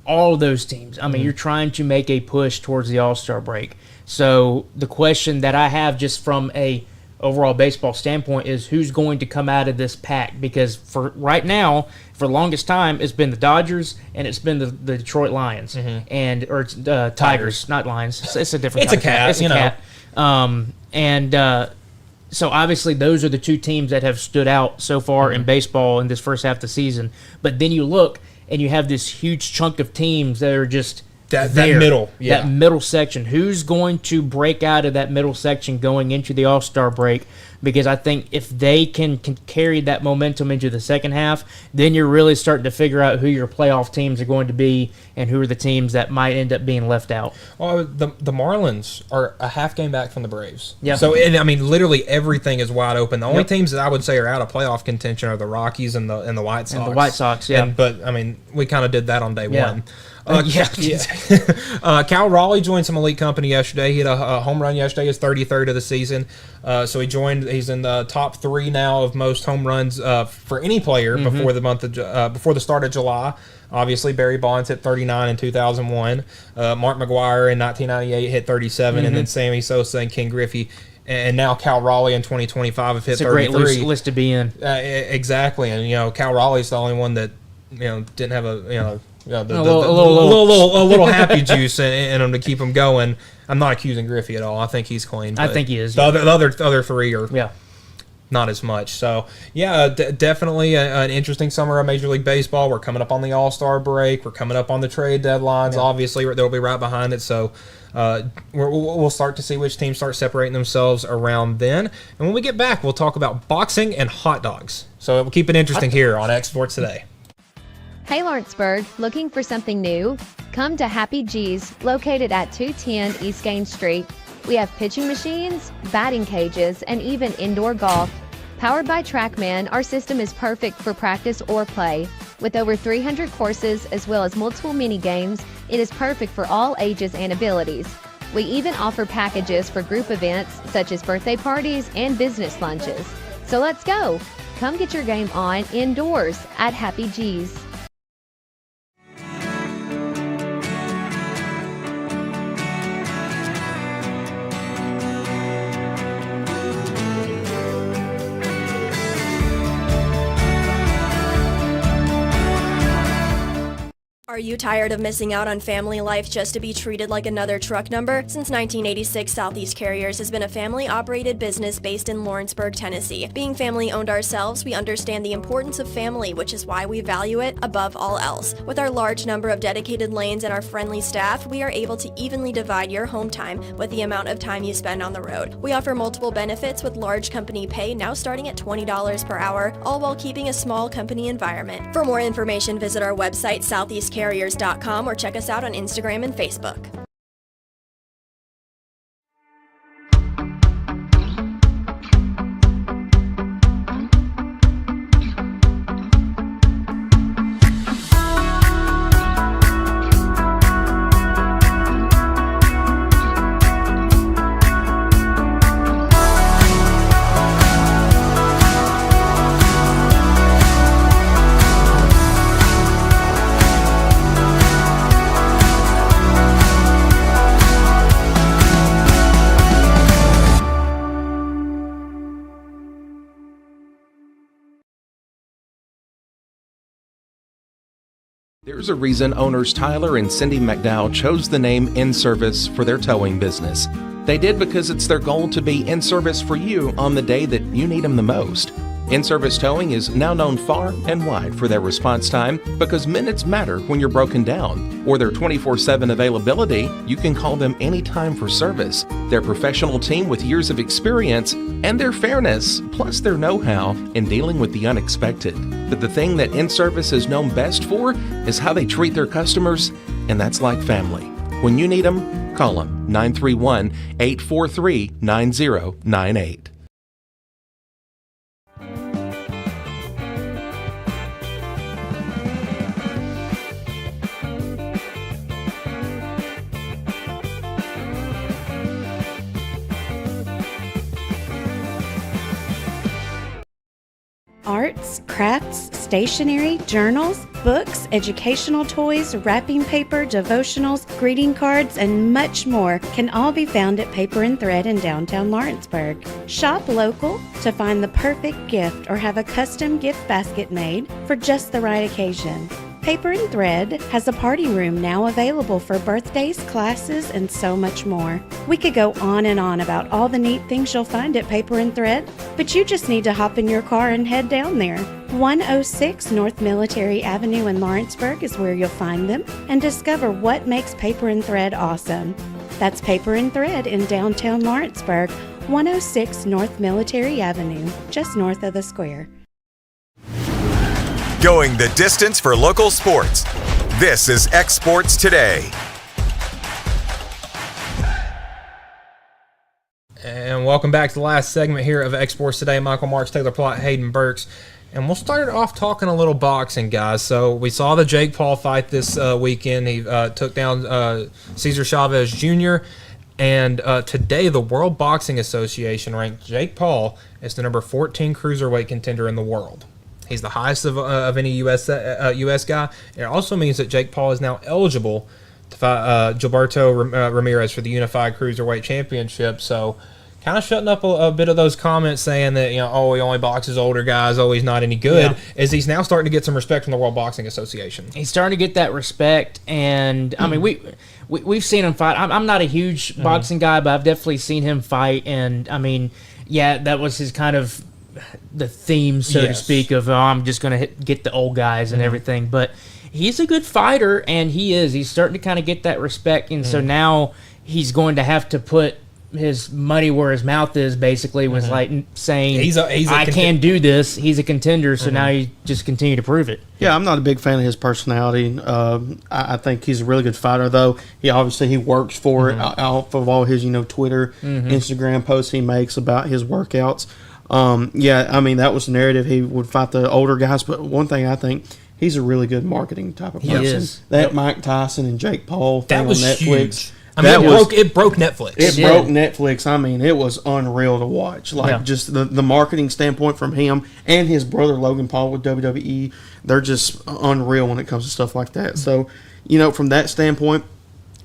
all those teams. I mean, you're trying to make a push towards the All-Star break. So the question that I have just from a overall baseball standpoint is who's going to come out of this pack? Because for right now, for the longest time, it's been the Dodgers and it's been the Detroit Lions or Tigers, not Lions. It's a different. It's a cat. It's a cat. So obviously those are the 2 teams that have stood out so far in baseball in this first half of the season. But then you look and you have this huge chunk of teams that are just that middle, that middle section. Who's going to break out of that middle section going into the All-Star break? Because I think if they can carry that momentum into the second half, then you're really starting to figure out who your playoff teams are going to be and who are the teams that might end up being left out. Well, the Marlins are a half game back from the Braves. Yeah. So, I mean, literally everything is wide open. The only teams that I would say are out of playoff contention are the Rockies and the White Sox. And the White Sox, yeah. But, I mean, we kind of did that on day one. Cal Raleigh joined some elite company yesterday. He had a home run yesterday, his 33rd of the season. So he's in the top 3 now of most home runs for any player before the start of July. Obviously, Barry Bonds hit 39 in 2001. Mark McGwire in 1998 hit 37, and then Sammy Sosa and Ken Griffey. And now Cal Raleigh in 2025 have hit 33. It's a great list to be in. Exactly, and Cal Raleigh's the only one that didn't have a a little happy juice in him to keep him going. I'm not accusing Griffey at all. I think he's clean. I think he is. The other 3 are not as much. So, definitely an interesting summer of Major League Baseball. We're coming up on the All-Star break. We're coming up on the trade deadlines. Obviously, they'll be right behind it. So, we'll start to see which teams start separating themselves around then. And when we get back, we'll talk about boxing and hot dogs. So, we'll keep it interesting here on X Sports Today. Hey Lawrenceburg, looking for something new? Come to Happy G's, located at 210 East Gain Street. We have pitching machines, batting cages, and even indoor golf. Powered by TrackMan, our system is perfect for practice or play. With over 300 courses as well as multiple mini games, it is perfect for all ages and abilities. We even offer packages for group events such as birthday parties and business lunches. So let's go! Come get your game on indoors at Happy G's. Are you tired of missing out on family life just to be treated like another truck number? Since 1986, Southeast Carriers has been a family-operated business based in Lawrenceburg, Tennessee. Being family-owned ourselves, we understand the importance of family, which is why we value it above all else. With our large number of dedicated lanes and our friendly staff, we are able to evenly divide your home time with the amount of time you spend on the road. We offer multiple benefits with large company pay now starting at $20 per hour, all while keeping a small company environment. For more information, visit our website, southeastcarriers.com, or check us out on Instagram and Facebook. There's a reason owners Tyler and Cindy McDowell chose the name In Service for their towing business. They did because it's their goal to be in service for you on the day that you need them the most. In-Service Towing is now known far and wide for their response time because minutes matter when you're broken down. Or their 24/7 availability, you can call them anytime for service. Their professional team with years of experience and their fairness, plus their know-how in dealing with the unexpected. But the thing that In-Service is known best for is how they treat their customers, and that's like family. When you need them, call them 931-843-9098. Arts, crafts, stationery, journals, books, educational toys, wrapping paper, devotionals, greeting cards, and much more can all be found at Paper and Thread in downtown Lawrenceburg. Shop local to find the perfect gift or have a custom gift basket made for just the right occasion. Paper and Thread has a party room now available for birthdays, classes, and so much more. We could go on and on about all the neat things you'll find at Paper and Thread, but you just need to hop in your car and head down there. 106 North Military Avenue in Lawrenceburg is where you'll find them and discover what makes Paper and Thread awesome. That's Paper and Thread in downtown Lawrenceburg, 106 North Military Avenue, just north of the square. Going the distance for local sports. This is X Sports Today. And welcome back to the last segment here of X Sports Today. Michael Marks, Taylor Plott, Hayden Burks. And we'll start off talking a little boxing, guys. So we saw the Jake Paul fight this weekend. He took down Cesar Chavez Jr., and today the World Boxing Association ranked Jake Paul as the number 14 cruiserweight contender in the world. He's the highest of any U.S. guy. It also means that Jake Paul is now eligible to fight Gilberto Ramirez for the Unified Cruiserweight Championship. So kind of shutting up a bit of those comments saying that, he only boxes older guys, he's not any good, is he's now starting to get some respect from the World Boxing Association. He's starting to get that respect, and, I mean, we've seen him fight. I'm not a huge boxing guy, but I've definitely seen him fight, and, I mean, yeah, that was his kind of the theme, so to speak, of I'm just going to get the old guys and everything. But he's a good fighter, and he's starting to kind of get that respect. And so now he's going to have to put his money where his mouth is, basically, was like saying, I can do this. He's a contender, so now you just continue to prove it. Yeah, I'm not a big fan of his personality. I think he's a really good fighter, though. He works for it off of all his, Twitter, Instagram posts he makes about his workouts. That was the narrative. He would fight the older guys, but one thing I think, he's a really good marketing type of person. He is. That Mike Tyson and Jake Paul thing that was on Netflix. Huge. I mean, it broke Netflix. It broke Netflix. I mean, it was unreal to watch. Just the marketing standpoint from him and his brother Logan Paul with WWE, they're just unreal when it comes to stuff like that. So, from that standpoint,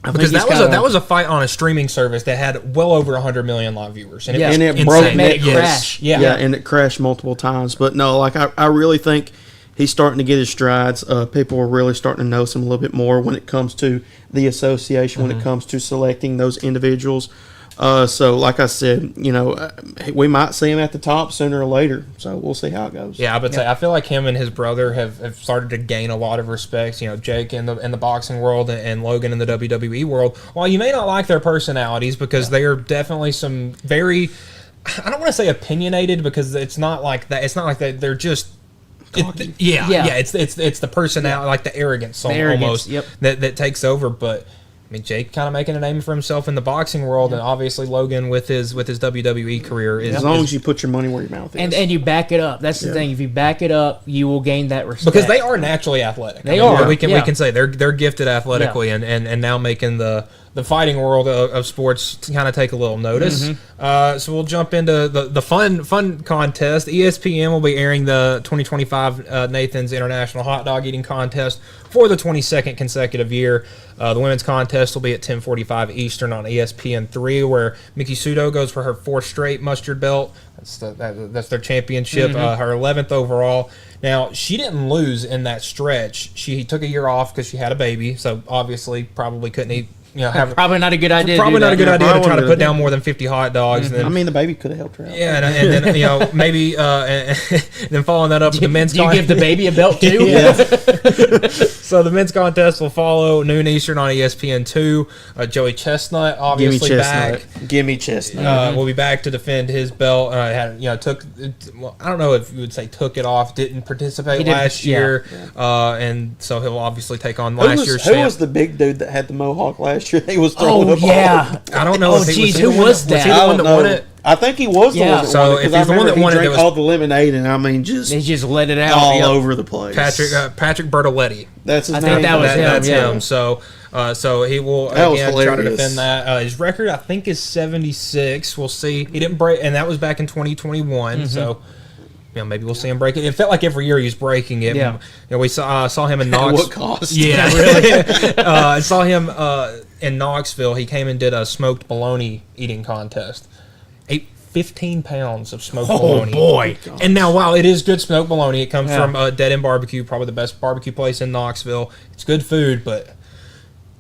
because that was a fight on a streaming service that had well over 100 million live viewers, and it broke Netflix. And it crashed multiple times. But no, I really think he's starting to get his strides. People are really starting to notice him a little bit more when it comes to the association, when it comes to selecting those individuals. So, like I said, we might see him at the top sooner or later. So we'll see how it goes. Yeah, but I feel like him and his brother have started to gain a lot of respect. Jake in the boxing world and Logan in the WWE world. While you may not like their personalities, because they are definitely some very, I don't want to say opinionated, because it's not like that. It's not like that. They're just. It's the personality, like the arrogance almost that takes over. But I mean, Jake kind of making a name for himself in the boxing world, and obviously Logan with his WWE career. As long as you put your money where your mouth is, and you back it up. That's the thing. If you back it up, you will gain that respect, because they are naturally athletic. They are. We can say they're gifted athletically, and now making the fighting world of sports to kind of take a little notice. So we'll jump into the fun contest. ESPN will be airing the 2025 Nathan's International Hot Dog Eating Contest for the 22nd consecutive year. The women's contest will be at 10:45 Eastern on ESPN3, where Miki Sudo goes for her 4th straight mustard belt. That's their championship, her 11th overall. Now, she didn't lose in that stretch. She took a year off because she had a baby, so obviously probably couldn't eat. Probably not a good idea. Probably not a good idea to try to put down more than 50 hot dogs. Mm-hmm. And then, I mean, the baby could have helped her out. Yeah, and then maybe and then following that up with the men's. Do you give the baby a belt too? Yeah. So the men's contest will follow noon Eastern on ESPN2. Joey Chestnut, obviously back. Gimme Chestnut. Will be back to defend his belt. I don't know if you would say took it off. Didn't participate last year, and so he'll obviously take on last year's champ. Who was the big dude that had the mohawk last year? He was throwing the ball. I don't know. Who was that? Was he the one that won it? I think he was the one that so won it. if he's the one that won it, drank all the lemonade, and I mean, he just let it out all over the place. Patrick Bertoletti. That's his name. I think that was him. That's him. So he will again try to defend that. His record, I think, is 76. We'll see. He didn't break, and that was back in 2021. So. Maybe we'll see him break it. It felt like every year he's breaking it. Yeah. We saw him in Knoxville. What cost? Yeah, really. I saw him in Knoxville. He came and did a smoked bologna eating contest. Ate 15 pounds of smoked bologna. Oh, boy. And now, while it is good smoked bologna, it comes from Dead End Barbecue, probably the best barbecue place in Knoxville. It's good food, but...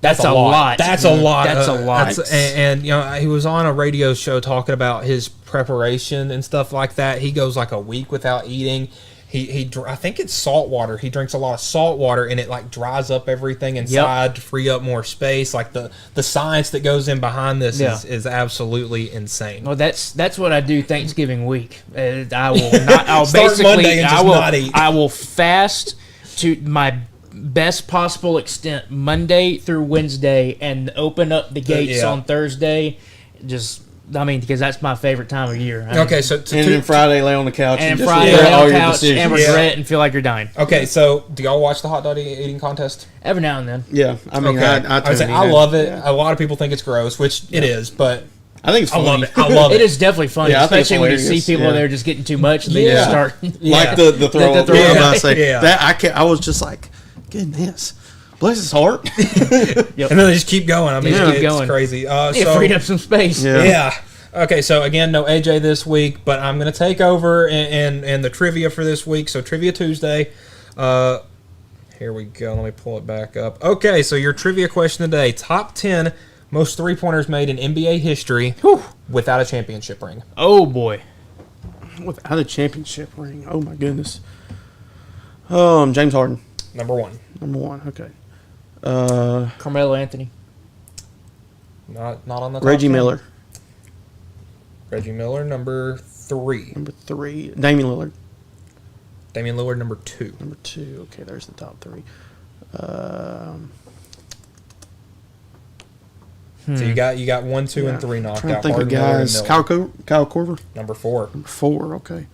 That's a lot. That's a lot. That's a lot. And he was on a radio show talking about his preparation and stuff like that. He goes like a week without eating. I think it's salt water. He drinks a lot of salt water, and it like dries up everything inside to free up more space. Like the science that goes in behind this is absolutely insane. Well, that's what I do Thanksgiving week. I will not. I'll Start basically. Monday and just not eat. I will fast to my best possible extent Monday through Wednesday and open up the gates on Thursday. Because that's my favorite time of year. Okay, so then Friday lay on the couch and just Friday regret lay all on the your couch decisions. and regret and feel like you're dying. Okay, so do y'all watch the hot dog eating contest? Every now and then. Yeah, I mean, I love it. A lot of people think it's gross, which it is, but I think it's funny. I love it. I love It is definitely funny, especially when you see people there just getting too much and they just start like the throw up. Yeah. I say that I was just like, goodness. Bless his heart. And then they just keep going. I mean, it's crazy. It freed up some space. Yeah. Okay, so again, no AJ this week, but I'm going to take over and the trivia for this week. So Trivia Tuesday. Here we go. Let me pull it back up. Okay, so your trivia question today. Top 10 most three-pointers made in NBA history without a championship ring. Oh, boy. Without a championship ring. Oh, my goodness. James Harden. Number one. Okay. Carmelo Anthony. Not on the top Reggie 10. Miller. Reggie Miller, number 3. Damian Lillard. Damian Lillard, number 2. Number 2. Okay, there's the top 3. So you got 1, 2, and 3 knocked out. Think of guys. Kyle Korver. Number 4. Number 4. Okay.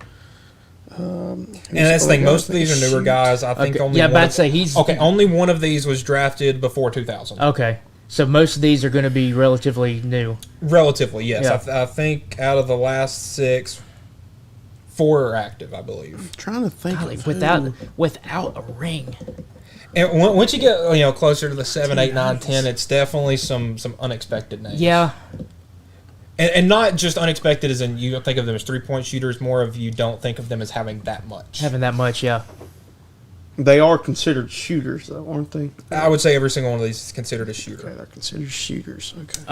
And that's the thing. Most of these are newer guys. I think only. Yeah, but I'd say he's only one of these was drafted before 2000. Okay, so most of these are going to be relatively new. Relatively, yes. Yeah. I think out of the last 6, 4 are active. I believe. I'm trying to think without a ring. And once you get closer to the 7, 8, 9, 10, it's definitely some unexpected names. Yeah. And not just unexpected as in you don't think of them as 3-point shooters, more of you don't think of them as having that much. Yeah. They are considered shooters, though, aren't they? I would say every single one of these is considered a shooter. Okay, they're considered shooters. Okay.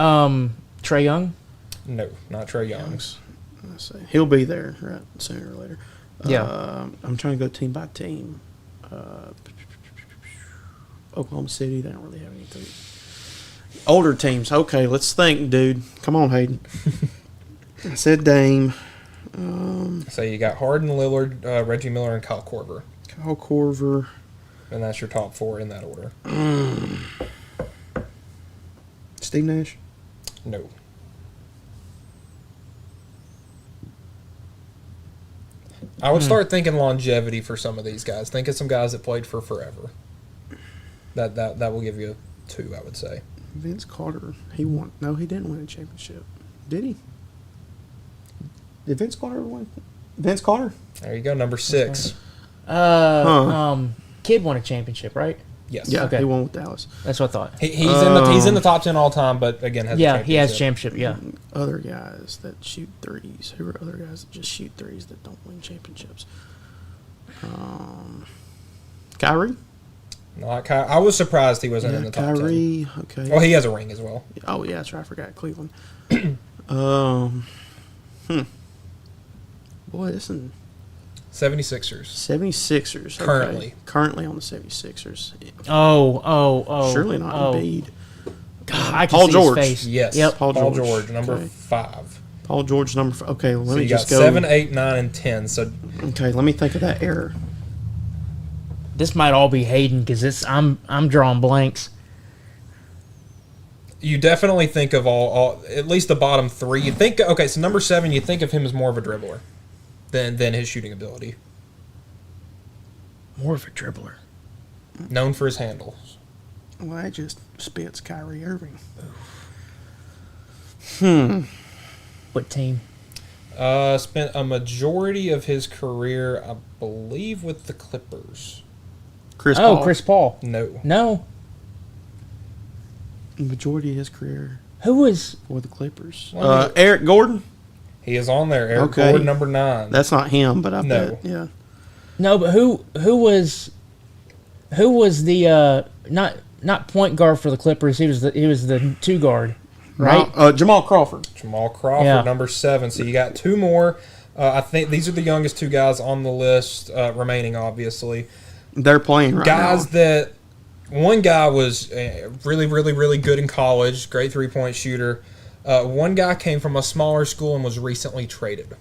Trae Young? No, not Trae Young. Let's see. He'll be there right sooner or later. Yeah. I'm trying to go team by team. Oklahoma City, they don't really have anything. Older teams. Okay, let's think, dude. Come on, Hayden. I said Dame. So you got Harden, Lillard, Reggie Miller, and Kyle Korver. Kyle Korver. And that's your top 4 in that order. Steve Nash? No. I would start thinking longevity for some of these guys. Think of some guys that played for forever. That will give you a 2, I would say. Vince Carter. He won. No, he didn't win a championship. Did he? Did Vince Carter win? Vince Carter? There you go, number 6. Kid won a championship, right? Yes. Yeah, Okay. he won with Dallas. That's what I thought. He's in the top 10 all time, but again, has a he has championship. Yeah. Other guys that shoot threes. Who are other guys that just shoot threes that don't win championships? Kyrie. Not Kyrie. I was surprised he wasn't in the top 10. Kyrie. Okay. Well, he has a ring as well. Oh yeah, that's right. I forgot Cleveland. Boy, this is 76ers. 76ers. Okay. Currently on the 76ers. Oh. Surely not Embiid. God, I can Paul see George. his face. Yes. Yep. Paul George, number 5. Paul George, number 5. Okay, let So me you just got go. 7, 8, 9, and 10. So Okay, let me think of that error. This might all be Hayden because I'm drawing blanks. you definitely think of all at least the bottom 3. You think okay, so number 7, you think of him as more of a dribbler than his shooting ability. More of a dribbler. Known for his handles. Well, that just spits Kyrie Irving. What team? Spent a majority of his career, I believe, with the Clippers. Chris Paul. Chris Paul. No. The majority of his career. Who was for the Clippers? Well, Eric Gordon. He is on there. Eric Gordon, number 9. That's not him, but I bet. Yeah. No, but who was the not point guard for the Clippers? He was the 2 guard, right? Jamal Crawford. Jamal Crawford, Yeah. number 7. So you got 2 more. I think these are the youngest 2 guys on the list remaining. Obviously, they're playing right guys now. that one guy was really, really, really good in college, great 3-point shooter. One guy came from a smaller school and was recently traded.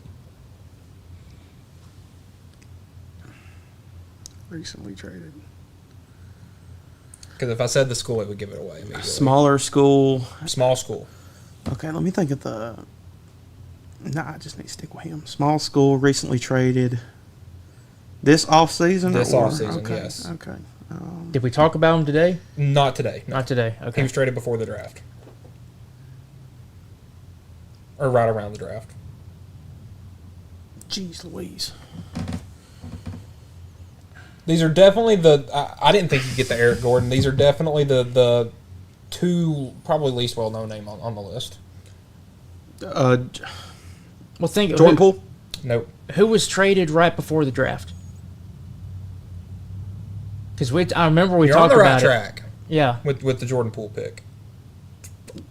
Recently traded. Because if I said the school, it would give it away immediately. Smaller school. Small school. Okay, let me think of the. Nah, I just need to stick with him. Small school, recently traded. This offseason? This offseason, okay, yes. Okay. Did we talk about him today? Not today. Not today. He Okay. was traded before the draft. Or right around the draft. Jeez Louise. These are definitely the... I didn't think you'd get the Eric Gordon. These are definitely the 2 probably least well-known name on the list. Well, think Jordan Poole? Nope. Who was traded right before the draft? Because I remember we You're on talked the right about track. it. Yeah. With the Jordan Poole pick.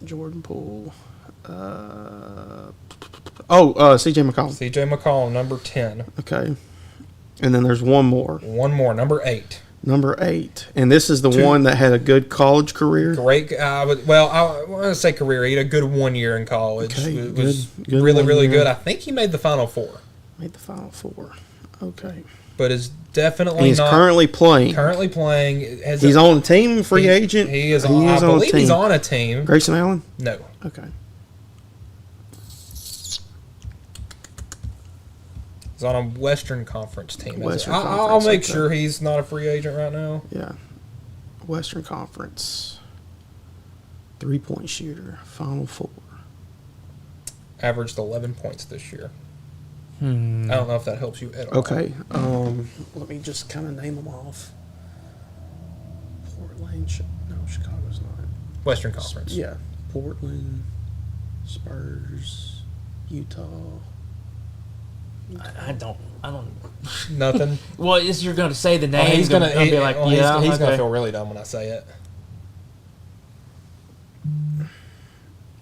Jordan Poole. C.J. McCollum. C.J. McCollum, number 10. Okay. And then there's one more. One more, number 8. Number 8. And this is the one that had a good college career? Great. I want to say career. He had a good 1 year in college. Okay, It was good really, 1 really year. good. I think he made the Final Four. Made the Final Four. Okay. But is definitely And he's not... currently playing. Currently playing. He's on a team, free agent? He is on, I believe he's on a team. Grayson Allen? No. Okay. He's on a Western Conference team. Western I'll Conference, make okay. sure he's not a free agent right now. Yeah. Western Conference. 3-point shooter. Final Four. Averaged 11 points this year. I Hmm. don't know if that helps you at all. Okay. Let me just kind of name them off. Portland. No, Chicago's not. Western Conference. Yeah. Portland. Spurs. Utah. I don't. Nothing. Well, you're going to say the name. He's gonna be like, well, yeah, he's gonna okay. feel really dumb when I say it.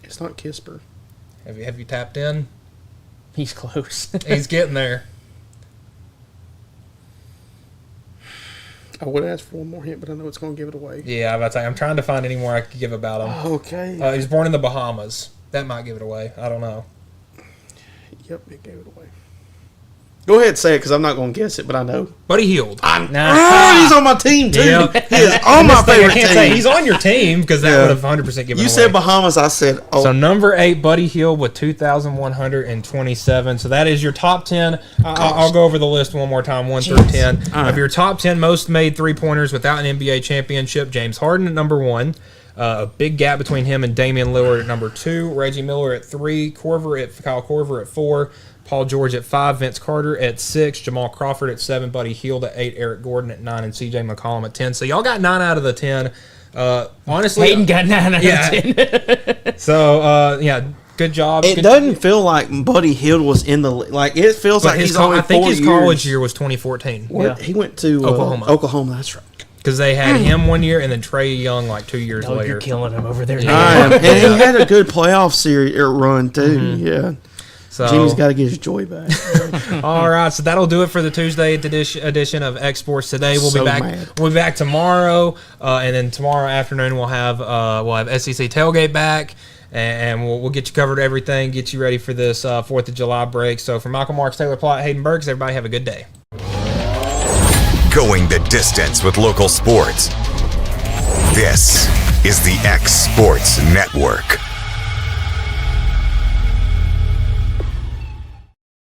It's not Kisper. Have you tapped in? He's close. He's getting there. I would ask for one more hint, but I know it's going to give it away. Yeah, I'm trying to find any more I could give about him. Okay. He was born in the Bahamas. That might give it away. I don't know. Yep, it gave it away. Go ahead and say it because I'm not going to guess it, but I know. Buddy Hield. He's on my team, too. Yep. He is on my favorite I can't team. say he's on your team because that Yeah. would have 100% given it away. You said Bahamas, I said, oh. So number 8, Buddy Hield with 2,127. So that is your top 10. I'll go over the list one more time, 1 through 10. All right. Of your top 10 most made 3-pointers without an NBA championship, James Harden at number 1. A big gap between him and Damian Lillard at number 2, Reggie Miller at 3, Kyle Korver at 4, Paul George at 5, Vince Carter at 6, Jamal Crawford at 7, Buddy Hield at 8, Eric Gordon at 9, and C.J. McCollum at 10. So y'all got 9 out of the 10. Honestly, Hayden got 9 out of 10. So good job. It doesn't feel like Buddy Hield was in the like. It feels like he's only 4 years. I think his college year was 2014. He went to Oklahoma. That's right. Because they had him 1 year and then Trae Young like 2 years later. You're killing him over there. And he had a good playoff series run too. Yeah. So Jimmy's got to get his joy back. All right, so that'll do it for the Tuesday edition of X Sports Today. We'll be back. We'll be back tomorrow, and then tomorrow afternoon we'll have SEC Tailgate back, and we'll get you covered everything, get you ready for this 4th of July break. So for Michael Marks, Taylor Plott, Hayden Burks, everybody have a good day. Going the distance with local sports. This is the X Sports Network.